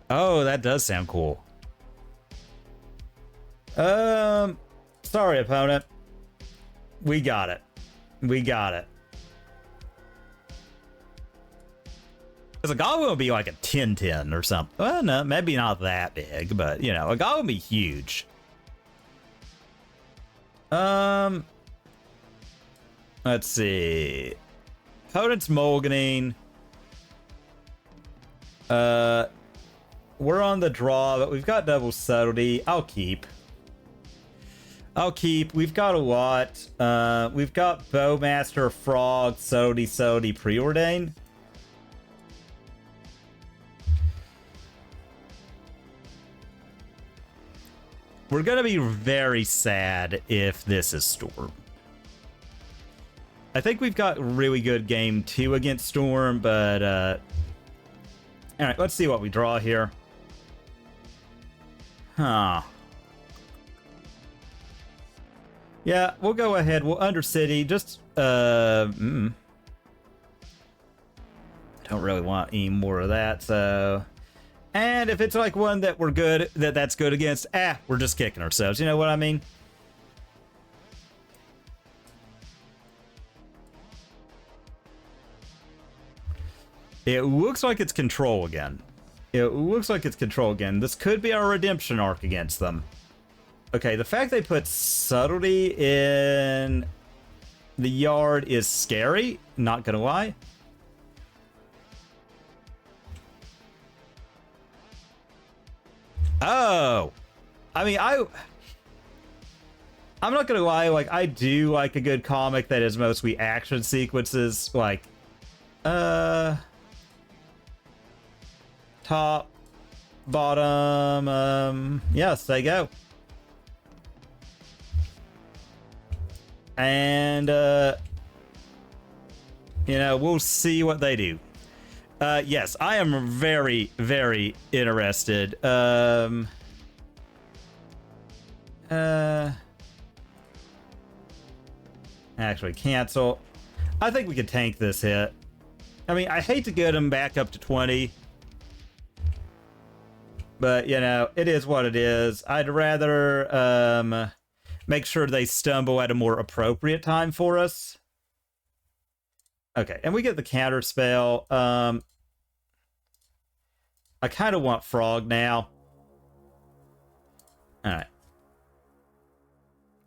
Oh, that does sound cool. Sorry, opponent. We got it. We got it. Because a goblin would be like a 10-10 or something. Well, no, maybe not that big, but, you know, a goblin would be huge. Let's see. Opponent's Mulliganing. We're on the draw, but we've got double subtlety. I'll keep. We've got a lot. We've got Bowmaster, Frog, subtlety, Preordain. We're gonna be very sad if this is Storm. I think we've got really good game 2 against Storm, but alright, let's see what we draw here. Huh. Yeah, we'll go ahead. We'll Undercity. Just, don't really want any more of that, so... And if it's like one that we're good, that's good against, we're just kicking ourselves. You know what I mean? It looks like it's Control again. This could be our redemption arc against them. Okay, the fact they put subtlety in the yard is scary. Not gonna lie. Oh, I mean, I'm not gonna lie. Like, I do like a good comic that is mostly action sequences. Like, top, bottom. Yes, they go. And you know, we'll see what they do. Yes, I am very, very interested. Actually, cancel. I think we could tank this hit. I mean, I hate to get him back up to 20. But, you know, it is what it is. I'd rather make sure they stumble at a more appropriate time for us. Okay, and we get the counter spell. I kind of want Frog now. Alright.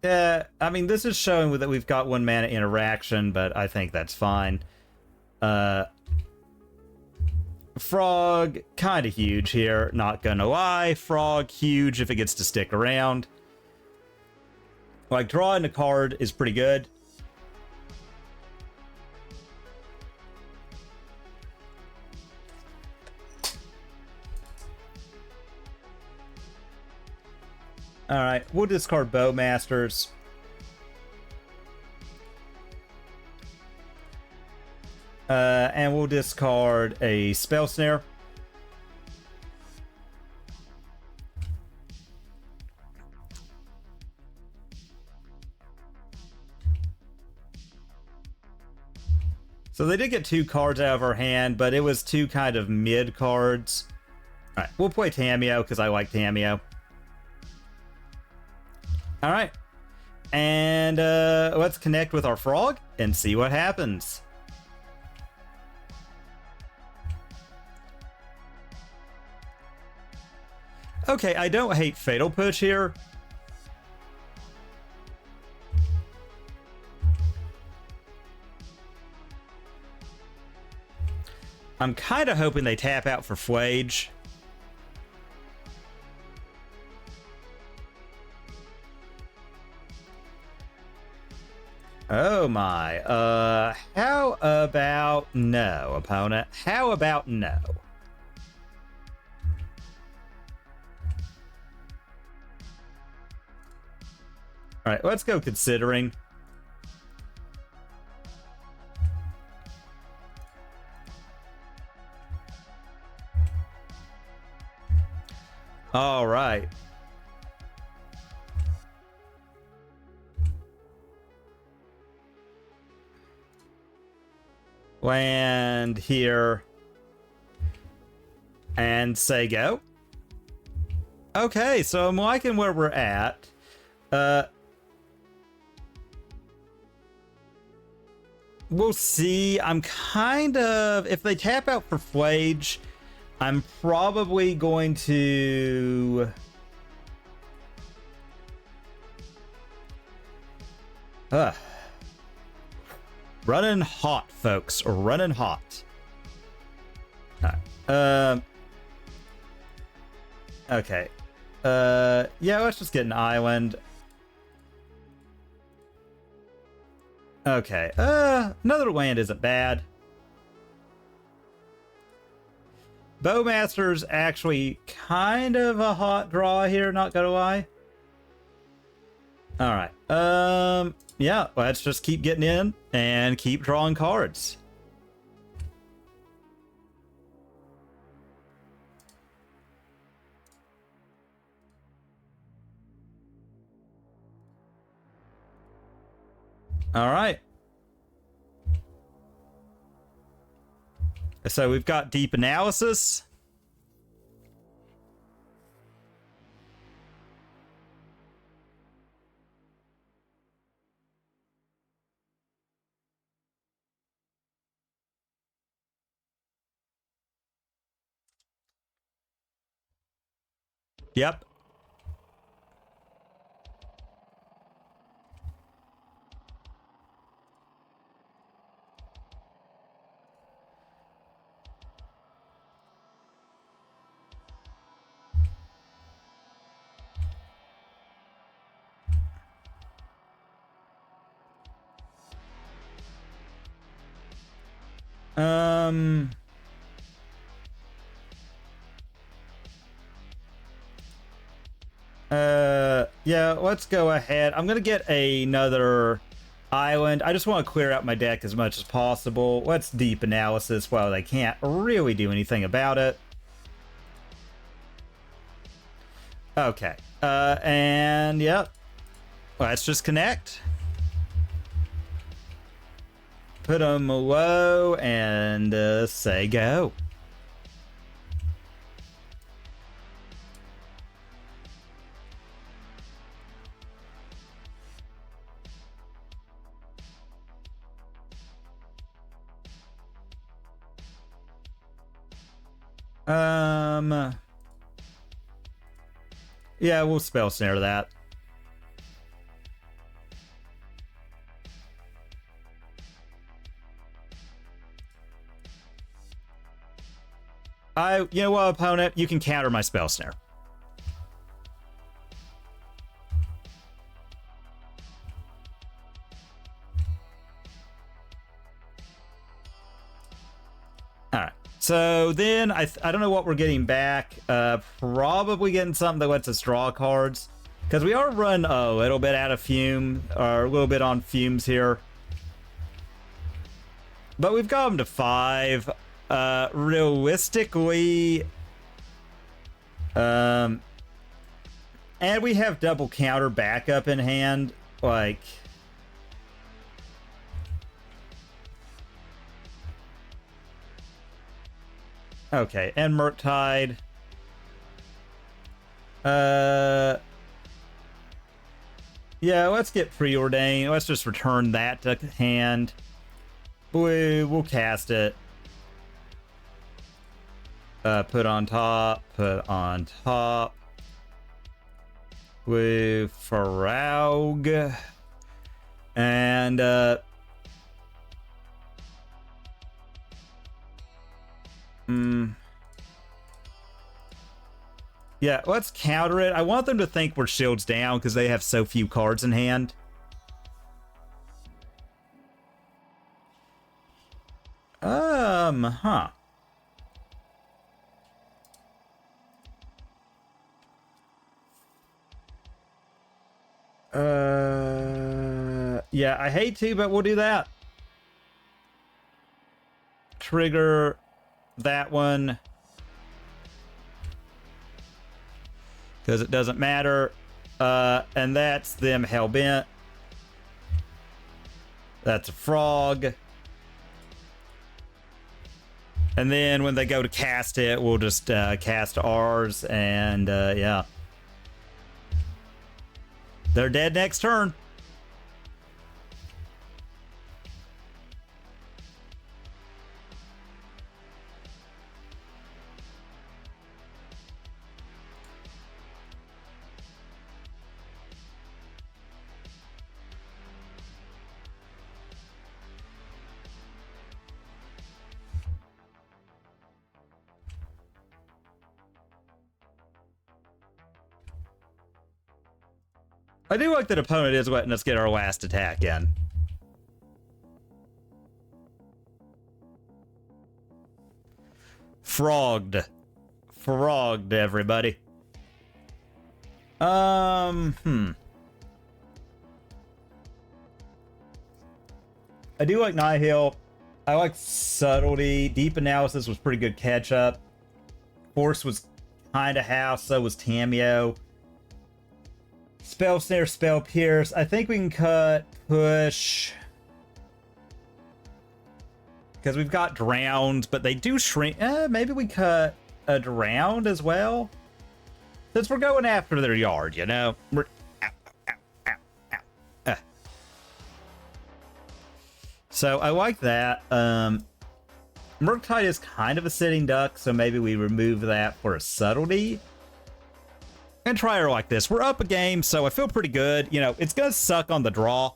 Yeah, I mean, this is showing that we've got 1 mana interaction, but I think that's fine. Frog, kind of huge here, not gonna lie. Frog, huge if it gets to stick around. Like, drawing a card is pretty good. Alright, we'll discard Bowmasters. And we'll discard a Spell Snare. So they did get 2 cards out of our hand, but it was 2 kind of mid cards. Alright, we'll play Tamiyo because I like Tamiyo. Alright. And let's connect with our Frog and see what happens. Okay, I don't hate Fatal Push here. I'm kind of hoping they tap out for Flage. Oh my. How about no, opponent? How about no? Alright, let's go considering. Alright. Land here. And say go. Okay, so I'm liking where we're at. We'll see. I'm kind of... If they tap out for Flage, I'm probably going to... Running hot, folks. Running hot. Alright. Okay. Yeah, let's just get an island. Okay. Another land isn't bad. Bowmaster's actually kind of a hot draw here, not gonna lie. Alright. Yeah, let's just keep getting in and keep drawing cards. Alright. So we've got Deep Analysis. Yep. Yeah, let's go ahead. I'm gonna get another island. I just want to clear out my deck as much as possible. Let's Deep Analysis while they can't really do anything about it. Okay. And yep. Let's just connect. Put them low and say go. Yeah, we'll spell snare that. You know what, opponent? You can counter my spell snare. All right. So then I don't know what we're getting back. Probably getting something that lets us draw cards, because we are run a little bit out of fume, or a little bit on fumes here. But we've got them to 5. Realistically, and we have double counter backup in hand, like. Okay, and Murktide. Yeah, let's get Preordained. Let's just return that to hand. We'll cast it. Put on top. Put on top. With Frog. And, yeah, let's counter it. I want them to think we're shields down because they have so few cards in hand. Huh. Yeah, I hate to, but we'll do that. Trigger that one. Because it doesn't matter. And that's them hellbent. That's a frog. And then when they go to cast it, we'll just cast ours, and yeah. They're dead next turn. I do like that opponent is letting us get our last attack in. Frogged, everybody. I do like Nihil. I like Subtlety. Deep Analysis was pretty good catch up. Force was kind of house, so was Tameo. Spell Snare, Spell Pierce. I think we can cut Push. Because we've got Drowned, but they do shrink. Maybe we cut a Drowned as well. Since we're going after their yard, you know? We're... So I like that. Murktide is kind of a sitting duck, so maybe we remove that for a Subtlety. And try her like this. We're up a game, so I feel pretty good. You know, it's going to suck on the draw.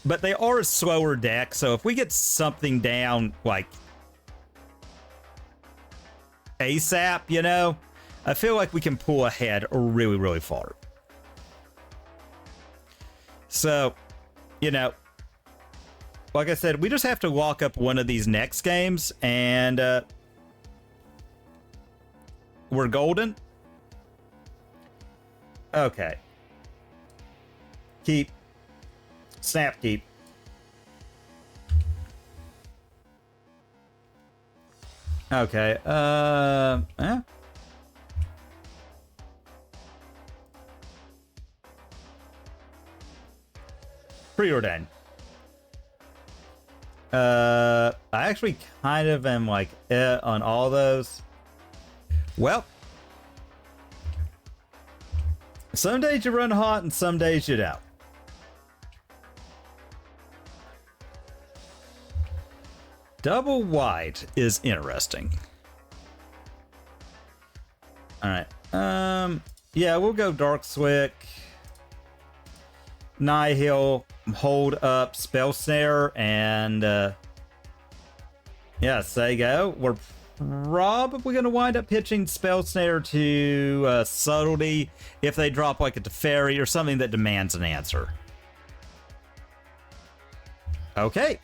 But they are a slower deck, so if we get something down, like, ASAP, you know, I feel like we can pull ahead really, really far. So, you know, like I said, we just have to lock up one of these next games, and we're golden. Okay. Keep. Snap keep. Okay. Preordain. I actually kind of am like on all those. Well, some days you run hot and some days you don't. Double white is interesting. All right. Yeah, we'll go Dark Swick, Nihil, hold up, Spell Snare, and yeah, say go. We're probably gonna wind up pitching Spell Snare to Subtlety if they drop like a Teferi or something that demands an answer. Okay.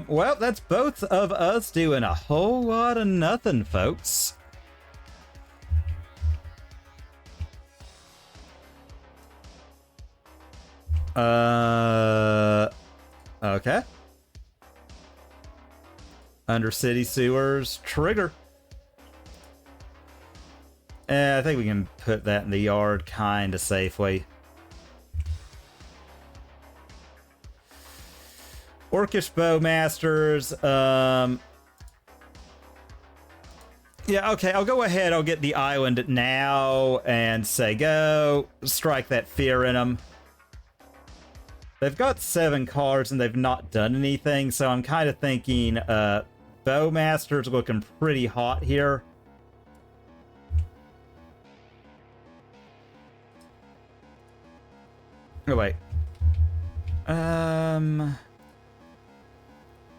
Well, that's both of us doing a whole lot of nothing, folks. Okay. Under city sewers, trigger. I think we can put that in the yard kind of safely. Orcish Bowmasters, yeah, okay, I'll go ahead, I'll get the island now and say go, strike that fear in them. They've got 7 cards and they've not done anything, so I'm kind of thinking Bowmaster's looking pretty hot here. Oh, wait.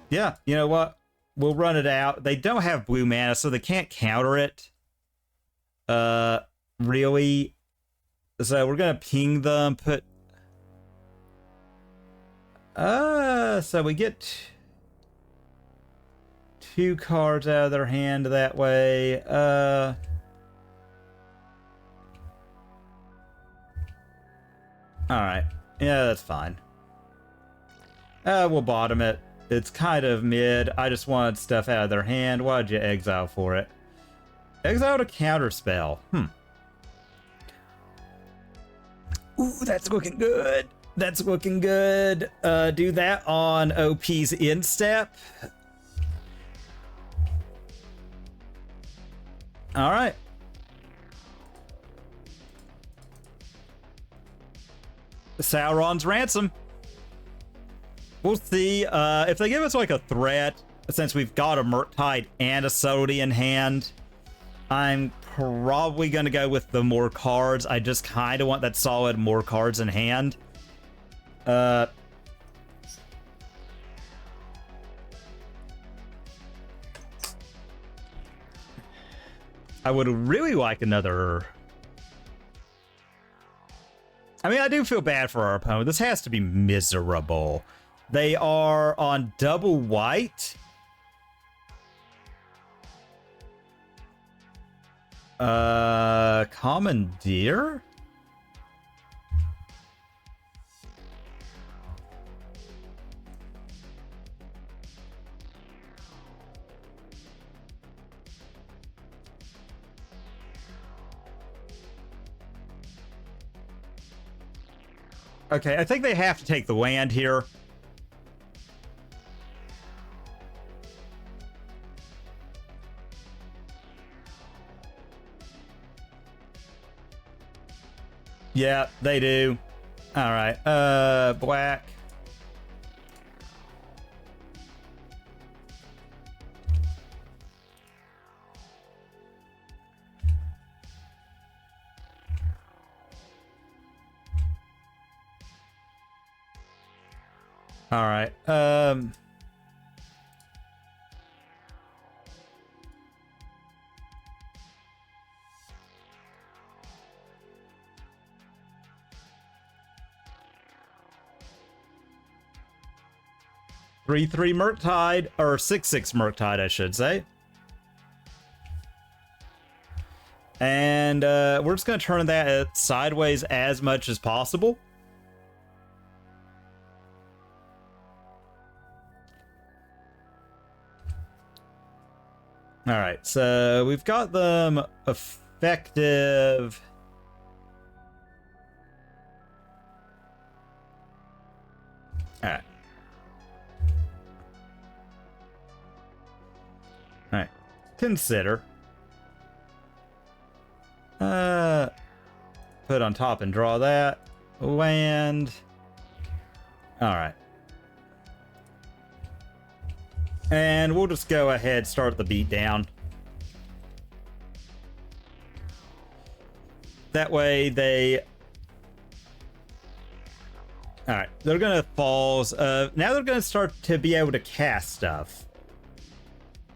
Yeah, you know what? We'll run it out. They don't have blue mana, so they can't counter it. Really? So we're gonna ping them, put... so we get 2 cards out of their hand that way. Alright. Yeah, that's fine. We'll bottom it. It's kind of mid. I just wanted stuff out of their hand. Why'd you exile for it? Exile to counterspell. Ooh, that's looking good. That's looking good. Do that on OP's instep. All right. Sauron's Ransom. We'll see if they give us like a threat, since we've got a Murktide and a Subtlety in hand. I'm probably going to go with the more cards. I just kind of want that solid more cards in hand. I would really like another... I mean, I do feel bad for our opponent. This has to be miserable. They are on double white. Commandeer? Okay, I think they have to take the land here. Yeah, they do. All right, black. All right. 3/3 Murktide, or 6/6 Murktide, I should say. And we're just going to turn that sideways as much as possible. All right, so we've got them effective. All right. All right, consider. Put on top and draw that. Land. Alright. And we'll just go ahead, start the beatdown. That way they... Alright, they're gonna falls. Now they're gonna start to be able to cast stuff.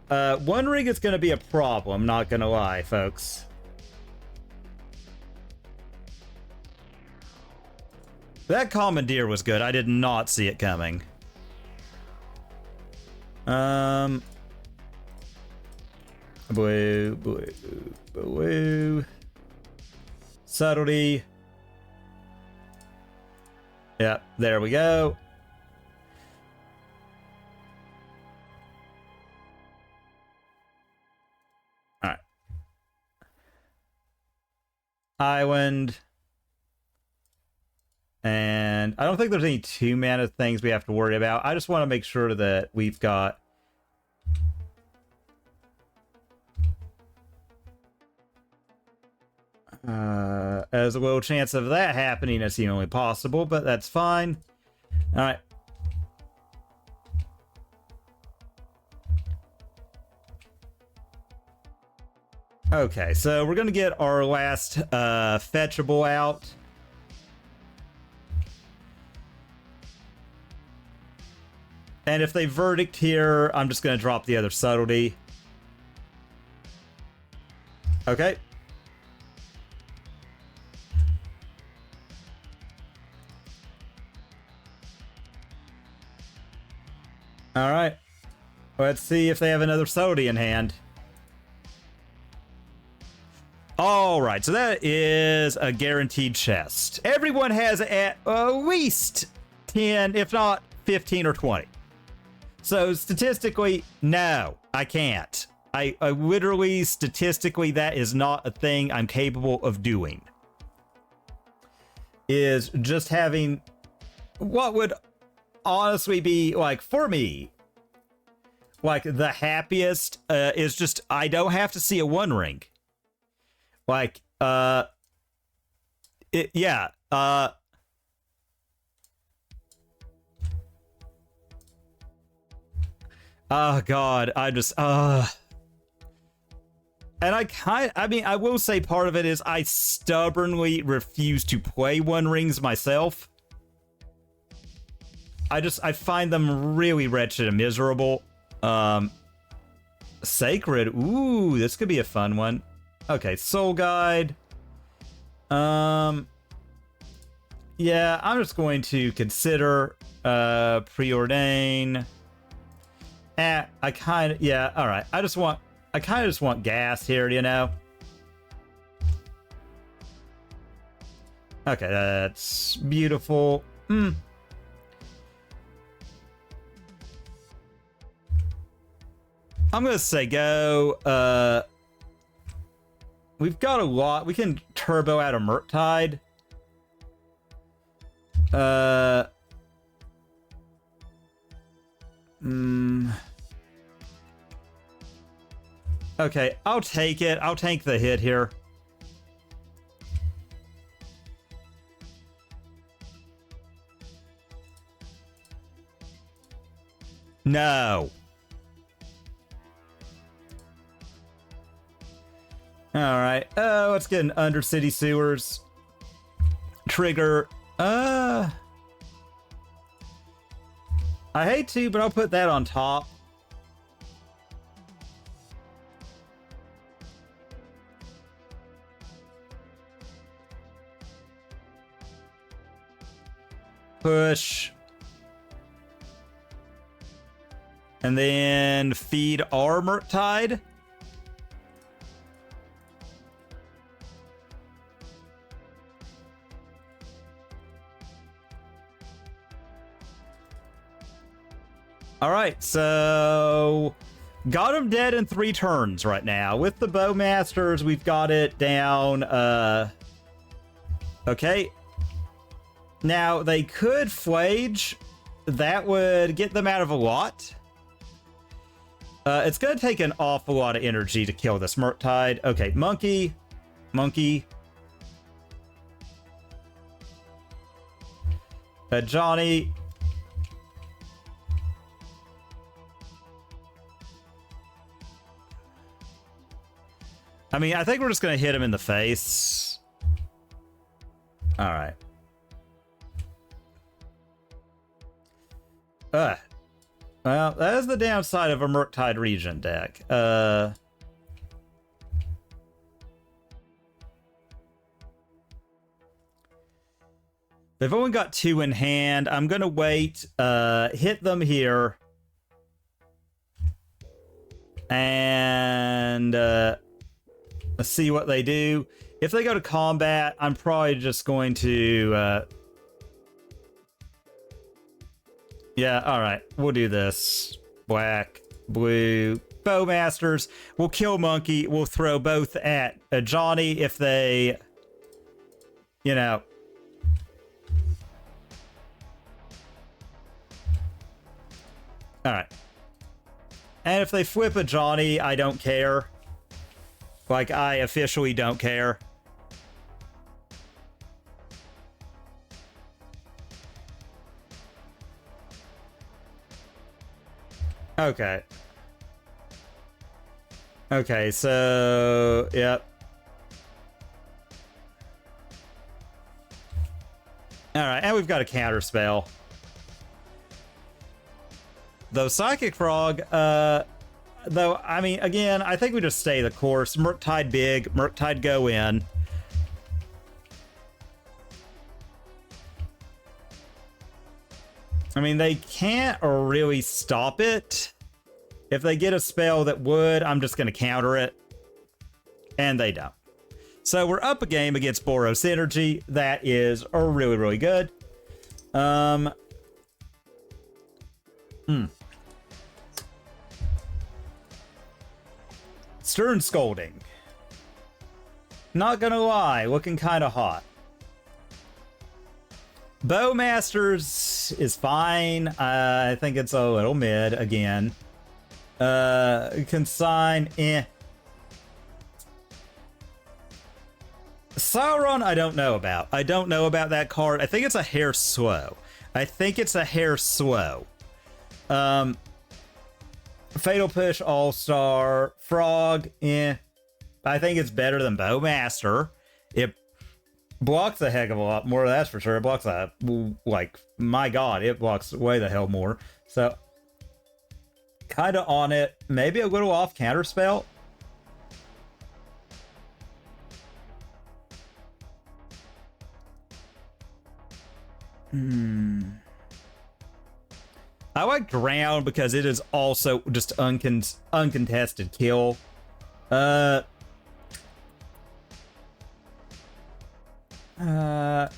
One ring is gonna be a problem, not gonna lie, folks. That commandeer was good. I did not see it coming. Blue, blue, blue. Subtlety. Yep, there we go. All right. Island. And I don't think there's any 2-mana things we have to worry about. I just want to make sure that we've got... as a little chance of that happening as humanly possible, but that's fine. All right. Okay, so we're gonna get our last fetchable out. And if they verdict here, I'm just gonna drop the other subtlety. Okay. All right. Let's see if they have another subtlety in hand. All right, so that is a guaranteed chest. Everyone has at least 10, if not 15 or 20. So statistically, no, I can't. I literally, statistically, that is not a thing I'm capable of doing. Is just having what would honestly be, like, for me, like, the happiest is just I don't have to see a 1 ring. Like, yeah, oh God, I just, and I mean, I will say part of it is I stubbornly refuse to play 1 rings myself. I find them really wretched and miserable. Sacred, ooh, this could be a fun one. Okay, Soul Guide. Yeah, I'm just going to consider Preordain. I kind of, yeah, all right. I kind of just want gas here, you know? Okay, that's beautiful. I'm gonna say go, we've got a lot. We can turbo out a Murktide. Okay, I'll take it. I'll tank the hit here. No. All right. Let's get an Undercity Sewers. Trigger. I hate to, but I'll put that on top. Push. And then feed our Murktide. All right, so got him dead in 3 turns right now. With the Bowmasters, we've got it down. Okay. Now, they could Flage. That would get them out of a lot. It's going to take an awful lot of energy to kill this Murktide. Okay, Monkey. Monkey. Johnny. I mean, I think we're just going to hit him in the face. All right. Well, that is the downside of a Murktide Regent deck. They've only got 2 in hand. I'm going to wait, hit them here. And let's see what they do. If they go to combat, I'm probably just going to... yeah, all right. We'll do this. Black, blue, Bowmasters. We'll kill Monkey. We'll throw both at Johnny if they... You know... All right. And if they flip a Johnny, I don't care. Like, I officially don't care. Okay. Okay, so... Yep. Alright, and we've got a counter spell. Though Psychic Frog, though, I mean, again, I think we just stay the course. Murktide big, Murktide go in. I mean, they can't really stop it. If they get a spell that would, I'm just going to counter it. And they don't. So we're up a game against Boros Energy. That is really, really good. Stern Scolding. Not gonna lie, looking kind of hot. Bowmasters is fine. I think it's a little mid again. Consign, eh. Sauron, I don't know about. I don't know about that card. I think it's a hair slow. I think it's a hair slow. Fatal Push All-Star. Frog, eh. I think it's better than Bowmaster. It blocks a heck of a lot more, that's for sure. It blocks a, like, my god, it blocks way the hell more. So, kind of on it. Maybe a little off counter spell. I like Drown because it is also just uncontested kill. Yeah,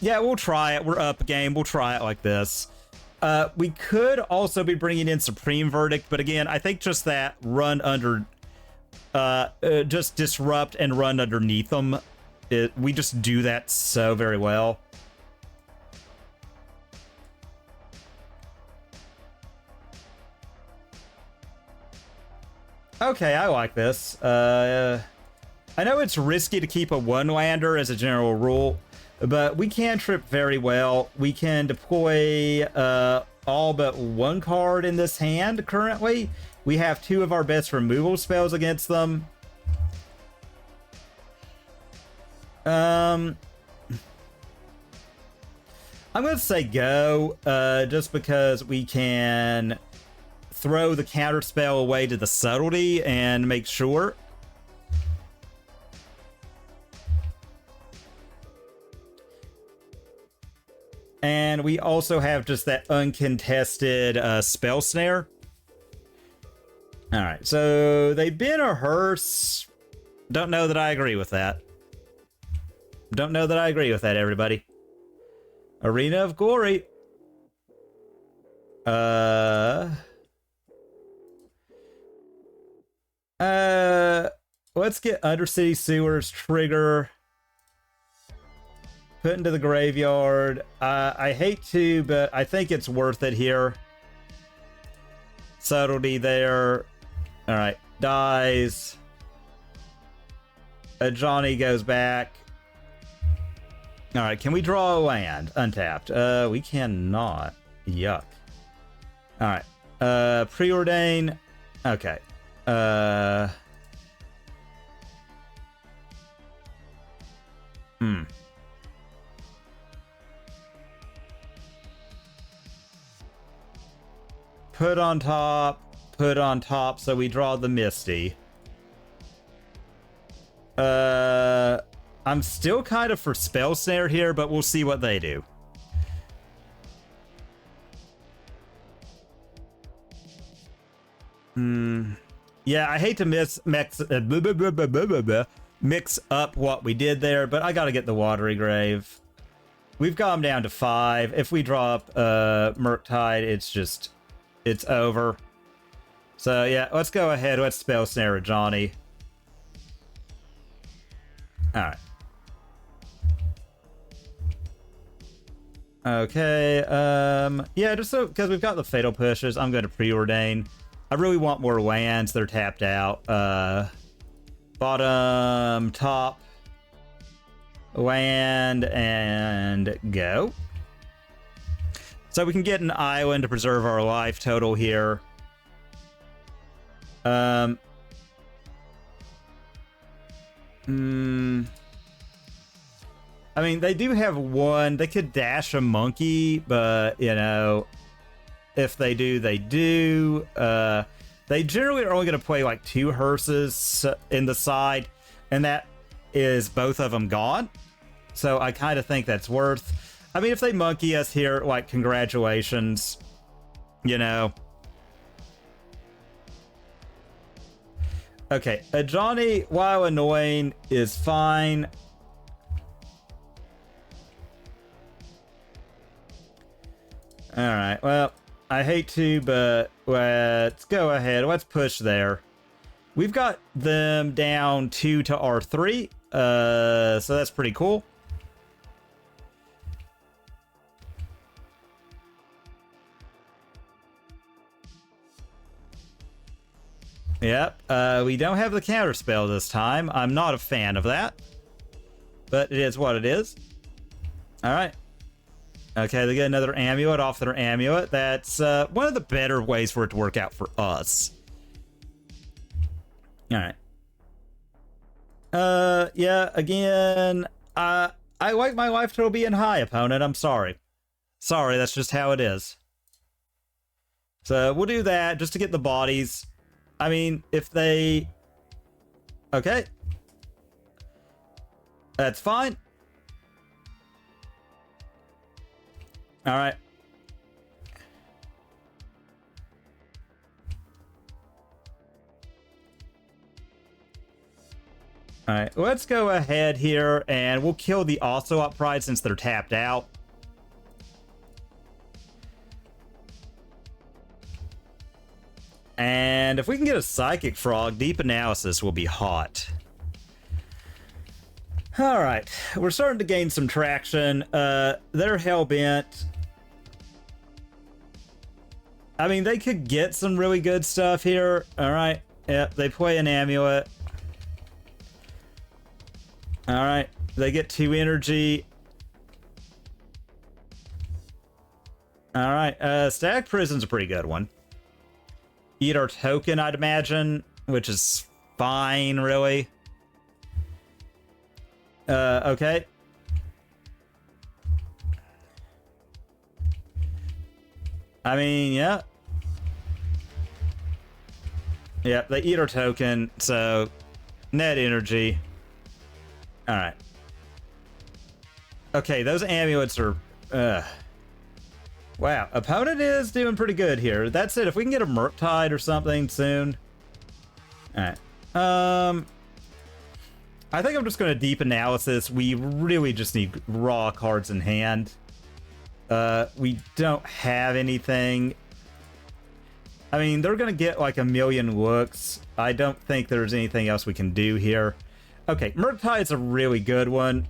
we'll try it. We're up a game. We'll try it like this. We could also be bringing in Supreme Verdict, but again, I think just that run under... just disrupt and run underneath them. We just do that so very well. Okay, I like this. I know it's risky to keep a one-lander as a general rule, but we can trip very well. We can deploy all but one card in this hand currently. We have 2 of our best removal spells against them. I'm going to say go, just because we can throw the counter spell away to the subtlety and make sure. And we also have just that uncontested spell snare. All right, so they bin a hearse. Don't know that I agree with that. Don't know that I agree with that, everybody. Arena of Glory. Let's get Undercity Sewers trigger. Put into the graveyard. I hate to, but I think it's worth it here. Subtlety there. All right, dies. Johnny goes back. All right, can we draw a land untapped? We cannot. Yuck. All right. Preordain. Okay. Hmm. Put on top, so we draw the Misty. I'm still kind of for Spell Snare here, but we'll see what they do. Yeah, I hate to mix up what we did there, but I gotta get the Watery Grave. We've gone down to 5. If we drop Murktide, it's over. So yeah, let's go ahead. Let's Spell Snare Johnny. Alright. Okay, yeah, just so, because we've got the Fatal Pushes, I'm going to Preordain. I really want more lands. They're tapped out. Bottom, top, land, and go. So we can get an island to preserve our life total here. I mean, they do have one. They could dash a monkey, but, you know, if they do, they do. They generally are only going to play like 2 hearses in the side, and that is both of them gone. So I kind of think that's worth. I mean, if they monkey us here, like, congratulations, you know. Okay, a Johnny, while annoying, is fine. Alright, well, I hate to, but let's go ahead. Let's push there. We've got them down 2 to R3, so that's pretty cool. Yep, we don't have the counterspell this time. I'm not a fan of that, but it is what it is. Alright. Okay, they get another amulet off their amulet. That's one of the better ways for it to work out for us. Alright. Yeah, again, I like my life total being high, opponent. I'm sorry. Sorry, that's just how it is. So we'll do that just to get the bodies. I mean, if they... Okay. That's fine. Alright. Alright, let's go ahead here and we'll kill the Ocelot Pride since they're tapped out. And if we can get a Psychic Frog, Deep Analysis will be hot. Alright, we're starting to gain some traction. They're hellbent. I mean, they could get some really good stuff here. Alright, yep, they play an amulet. Alright, they get 2 energy. Alright, Static Prison's a pretty good one. Eat our token, I'd imagine, which is fine, really. Okay. I mean, yeah. Yeah, they eat our token, so net energy. Alright. Okay, those amulets are... Wow, opponent is doing pretty good here. That's it. If we can get a Murktide or something soon. Alright. I think I'm just going to Deep Analysis. We really just need raw cards in hand. We don't have anything. I mean, they're going to get like a million looks. I don't think there's anything else we can do here. Okay, Murktide's a really good one.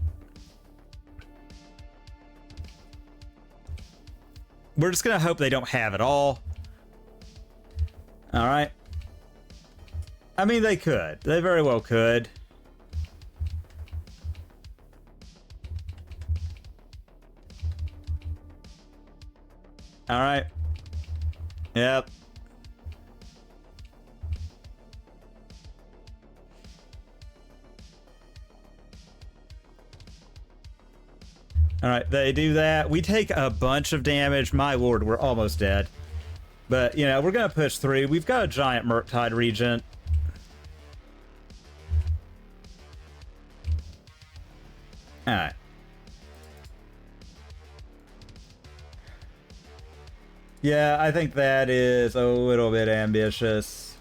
We're just going to hope they don't have it all. Alright. I mean, they could. They very well could. Alright. Yep. All right, they do that. We take a bunch of damage. My lord, we're almost dead. But, you know, we're going to push through. We've got a giant Murktide Regent. All right. Yeah, I think that is a little bit ambitious.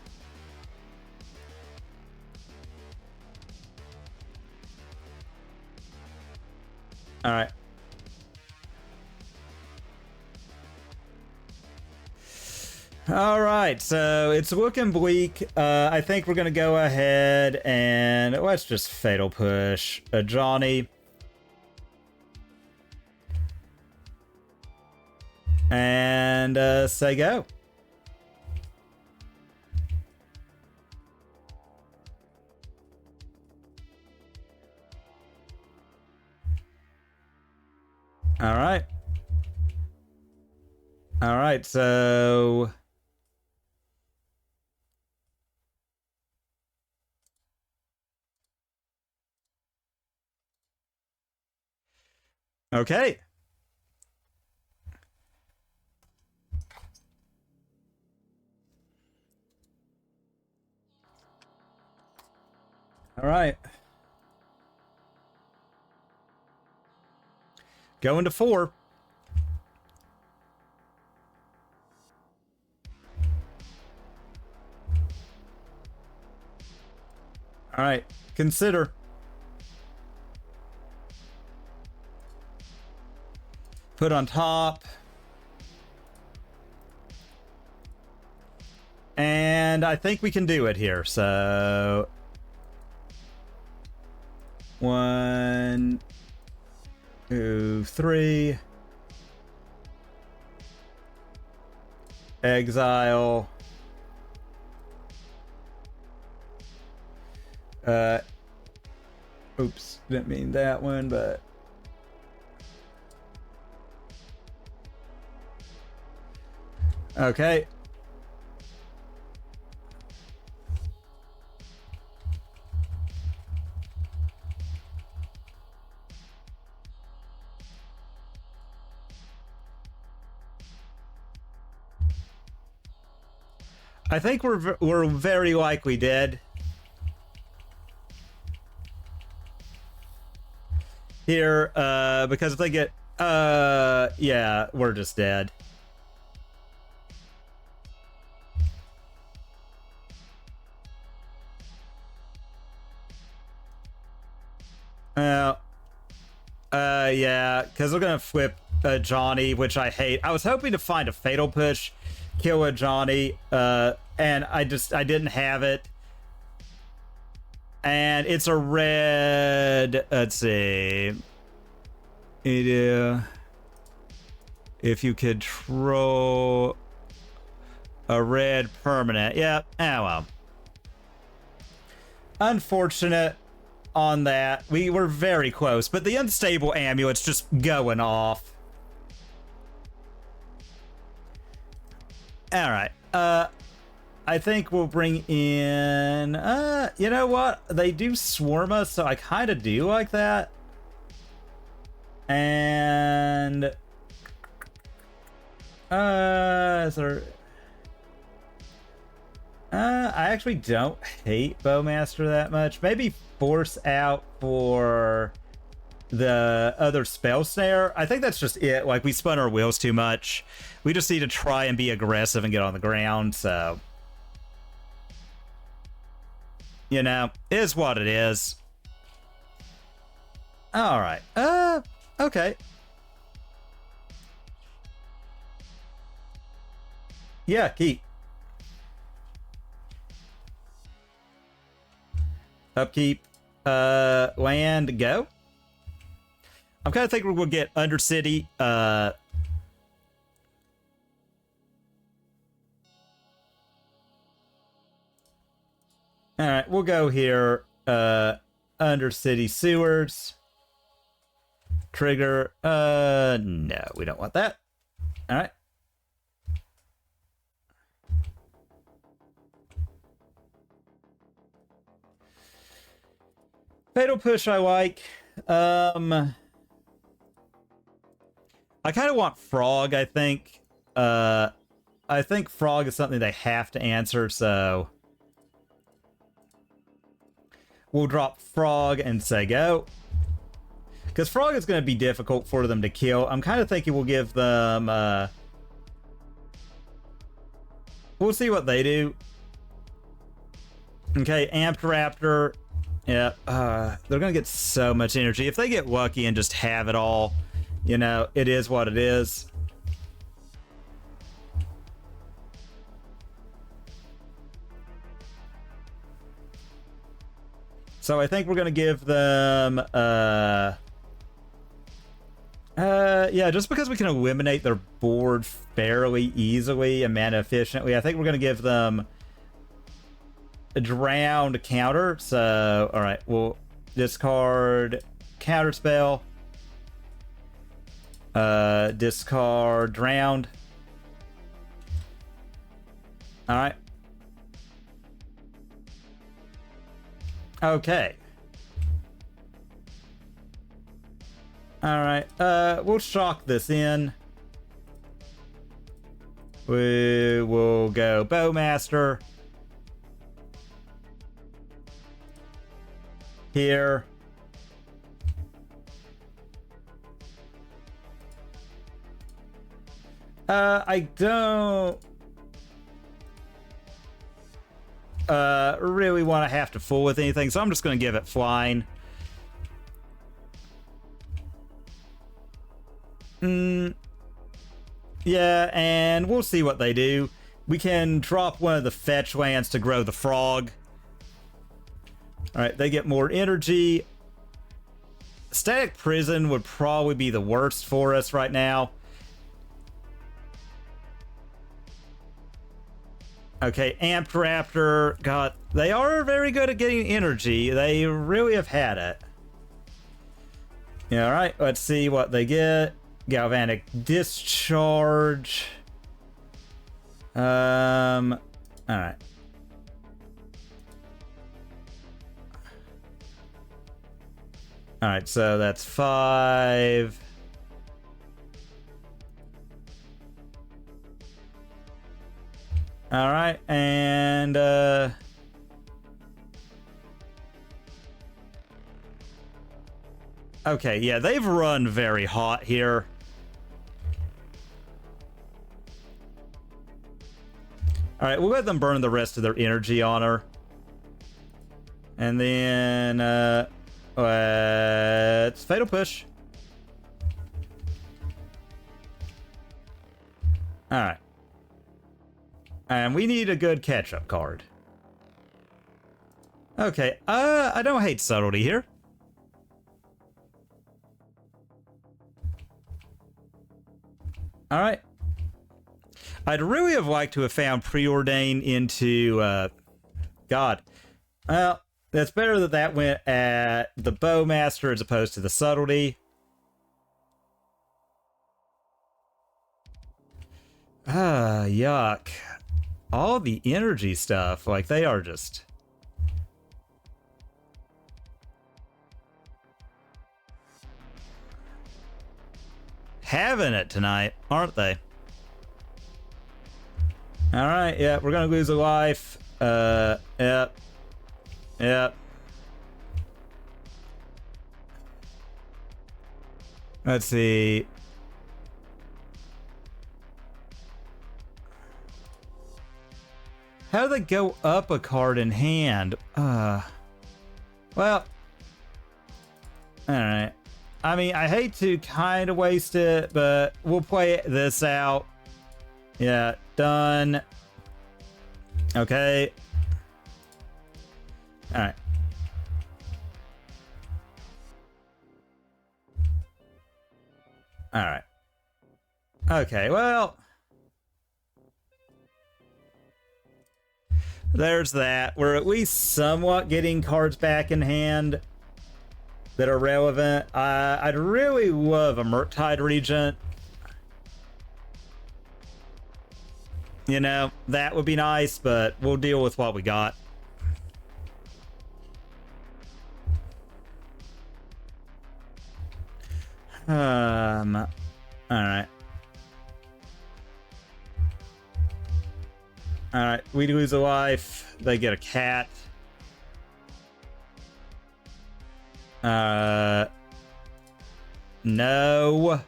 All right. All right, so it's looking bleak. I think we're going to go ahead and let's just Fatal Push Johnny. And say go. All right. All right, so... Okay. All right. Going to 4. All right. Consider. Put on top. And I think we can do it here. So 1, 2, 3. Exile. Oops, didn't mean that one, but... Okay. I think we're very likely dead. Here, because if they get, yeah, we're just dead. Yeah, because we're gonna flip Johnny, which I hate. I was hoping to find a Fatal Push, kill a Johnny, and I didn't have it. And it's a red, let's see. If you control a red permanent. Yeah, well. Unfortunate on that. We were very close, but the unstable amulet's just going off. All right. I think we'll bring in, you know what? They do swarm us, so I kind of do like that. And, is there... I actually don't hate Bowmaster that much. Maybe Force Out for the other Spell Snare. I think that's just it. Like, we spun our wheels too much. We just need to try and be aggressive and get on the ground, so... You know, is what it is. Alright. Okay. Yeah, keep. Upkeep. Land, go. I'm kind of thinking we'll get Undercity. Alright, we'll go here. Undercity Sewers. Trigger. No, we don't want that. Alright. Fatal Push I like. I kind of want Frog, I think. I think Frog is something they have to answer, so... We'll drop Frog and say go. Because Frog is going to be difficult for them to kill. I'm kind of thinking we'll give them... We'll see what they do. Okay, Amped Raptor. Yeah, they're going to get so much energy. If they get lucky and just have it all, you know, it is what it is. So I think we're going to give them, yeah, just because we can eliminate their board fairly easily and mana efficiently, I think we're going to give them a drowned counter. So, all right, we'll discard counter spell, discard drowned. All right. Okay. All right. We'll shock this in. We will go Bowmaster. Here. I don't really want to have to fool with anything, so I'm just going to give it flying. Yeah, and we'll see what they do. We can drop one of the fetch lands to grow the frog. Alright, they get more energy. Static Prison would probably be the worst for us right now. Okay, Amped Raptor. God, they are very good at getting energy. They really have had it. Yeah, alright, let's see what they get. Galvanic Discharge. Alright. Alright, so that's 5. Alright, and okay, yeah, they've run very hot here. Alright, we'll let them burn the rest of their energy on her. And then, let's Fatal Push. Alright. And we need a good catch-up card. Okay, I don't hate subtlety here. Alright. I'd really have liked to have found Preordain into, God. Well, that's better that that went at the Bowmaster as opposed to the Subtlety. Ah, yuck. All the energy stuff, like, they are just... having it tonight, aren't they? Alright, yeah, we're gonna lose a life. Yep. Yep. Let's see. How do they go up a card in hand? Well, alright. I mean, I hate to kind of waste it, but we'll play this out. Yeah, done. Okay. Alright. Alright. Okay, well... there's that. We're at least somewhat getting cards back in hand that are relevant. I'd really love a Murktide Regent. You know, that would be nice, but we'll deal with what we got. Alright. Alright, we lose a life. They get a cat. No.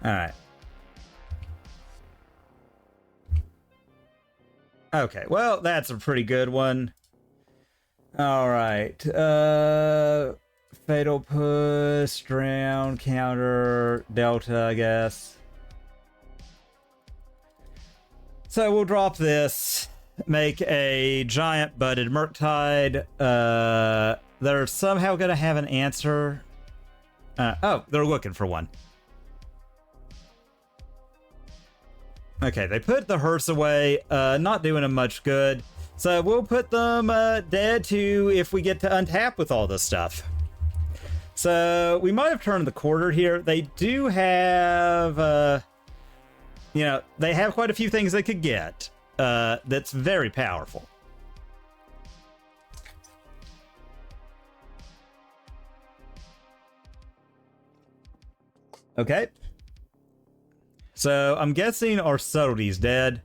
Alright. Okay, well, that's a pretty good one. Alright. Fatal Push, Drown, Counter, Delta, I guess. So we'll drop this. Make a giant budded Murktide. They're somehow gonna have an answer. Oh, they're looking for one. Okay, they put the hearse away, not doing them much good. So we'll put them dead too if we get to untap with all this stuff. So we might have turned the quarter here. They do have, you know, they have quite a few things they could get. That's very powerful. Okay. So I'm guessing our subtlety's dead.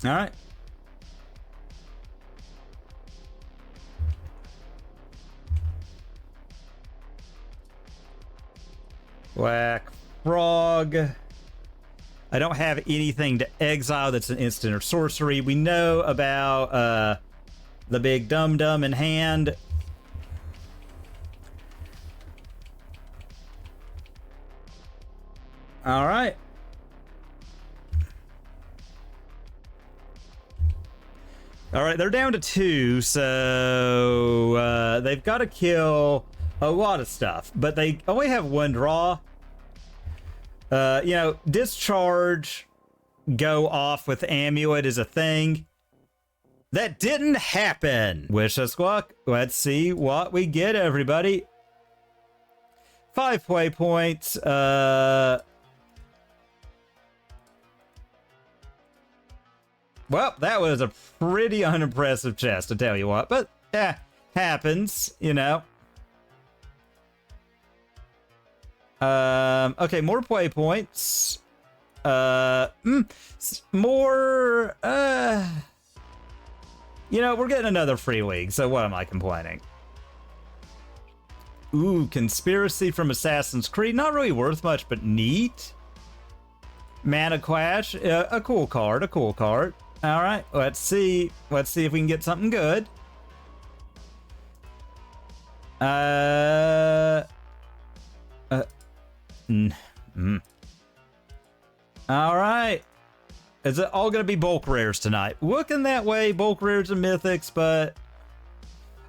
All right. Whack frog. I don't have anything to exile that's an instant or sorcery. We know about the big dum-dum in hand. All right. All right, they're down to 2, so they've got to kill a lot of stuff, but they only have 1 draw. You know, discharge, go off with amulet is a thing. That didn't happen. Wish us luck. Let's see what we get, everybody. 5 play points. Well, that was a pretty unimpressive chest, to tell you what. But, happens, you know. Okay, more play points. More, you know, we're getting another free league, so what am I complaining? Ooh, Conspiracy from Assassin's Creed. Not really worth much, but neat. Mana Clash. A cool card, a cool card. All right, let's see. Let's see if we can get something good. All right. Is it all gonna be bulk rares tonight? Looking that way, bulk rares and mythics, but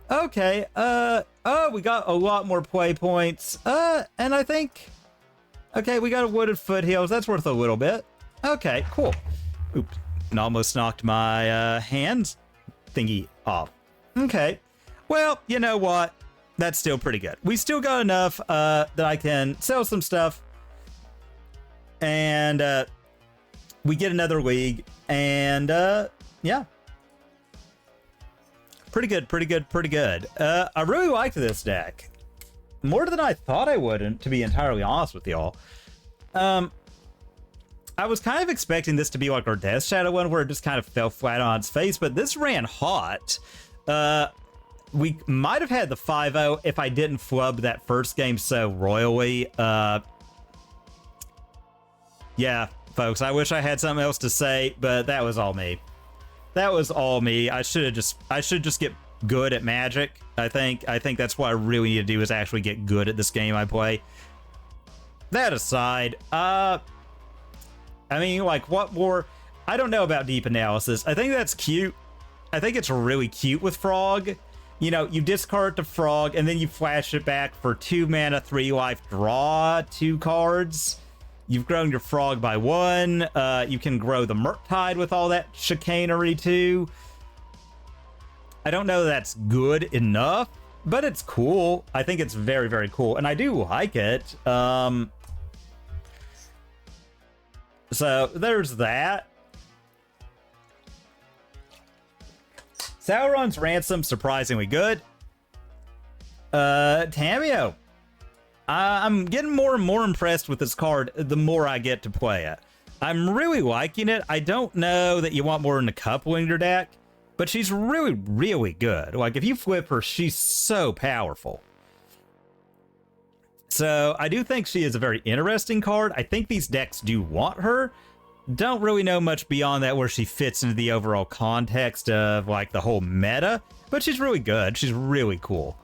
okay. Oh, we got a lot more play points. And I think, okay, we got a Wooded Foothills. That's worth a little bit. Okay, cool. Oops. And almost knocked my hands thingy off. Okay. Well, you know what? That's still pretty good. We still got enough that I can sell some stuff. And we get another league. And yeah. Pretty good, pretty good, pretty good. I really liked this deck. More than I thought I would, to be entirely honest with y'all. I was kind of expecting this to be like our Death Shadow one, where it just kind of fell flat on its face, but this ran hot. We might have had the 5-0 if I didn't flub that first game so royally. Yeah, folks, I wish I had something else to say, but that was all me. That was all me. I should just get good at Magic. I think that's what I really need to do, is actually get good at this game I play. That aside, I mean, like, what more? I don't know about Deep Analysis. I think that's cute. I think it's really cute with Frog. You know, you discard the Frog, and then you flash it back for 2 mana, 3 life, draw 2 cards. You've grown your Frog by 1. You can grow the Murktide with all that chicanery, too. I don't know that's good enough, but it's cool. I think it's very, very cool, and I do like it. So there's that. Sauron's Ransom, surprisingly good. Tamiyo. I'm getting more and more impressed with this card the more I get to play it. I'm really liking it. I don't know that you want more than a couple in your deck, but she's really, really good. Like, if you flip her, she's so powerful. So I do think she is a very interesting card. I think these decks do want her. Don't really know much beyond that where she fits into the overall context of, like, the whole meta, but she's really good. She's really cool.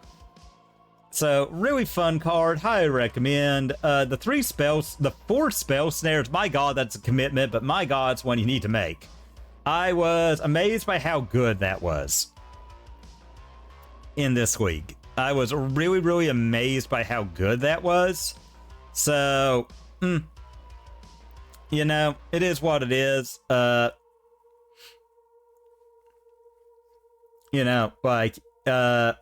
So, really fun card. Highly recommend. The 4 spell snares. My god, that's a commitment, but my god, it's one you need to make. I was amazed by how good that was in this league. I was really, really amazed by how good that was. So, you know, it is what it is. You know, like, I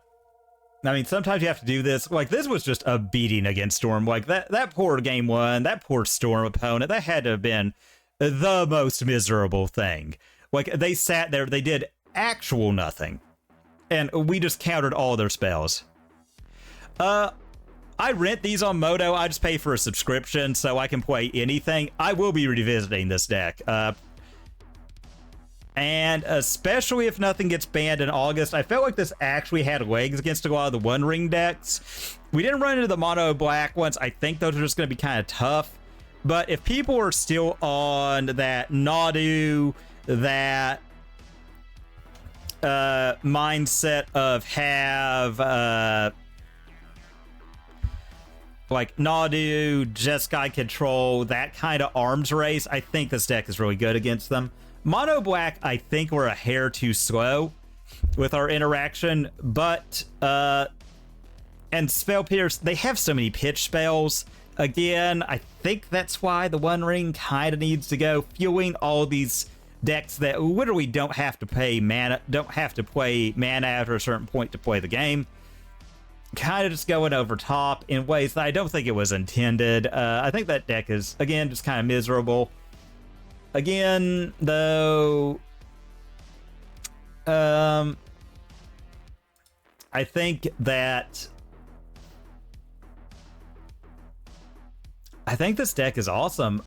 mean, sometimes you have to do this. Like, this was just a beating against Storm. Like, that poor game one, that poor Storm opponent, that had to have been the most miserable thing. Like, they sat there, they did actual nothing. And we just countered all their spells. I rent these on Moto. I just pay for a subscription so I can play anything. I will be revisiting this deck. And especially if nothing gets banned in August, I felt like this actually had legs against a lot of the One Ring decks. We didn't run into the mono black ones. I think those are just going to be kind of tough. But if people are still on that Nadu, that mindset of have like Nadu, Jeskai Control, that kind of arms race, I think this deck is really good against them. Mono black, I think we're a hair too slow with our interaction, but and Spell Pierce, they have so many pitch spells. Again, I think that's why the One Ring kind of needs to go, fueling all these decks that literally don't have to play mana after a certain point to play the game. Kind of just going over top in ways that I don't think it was intended. I think that deck is, again, just kind of miserable. Again, though, I think this deck is awesome.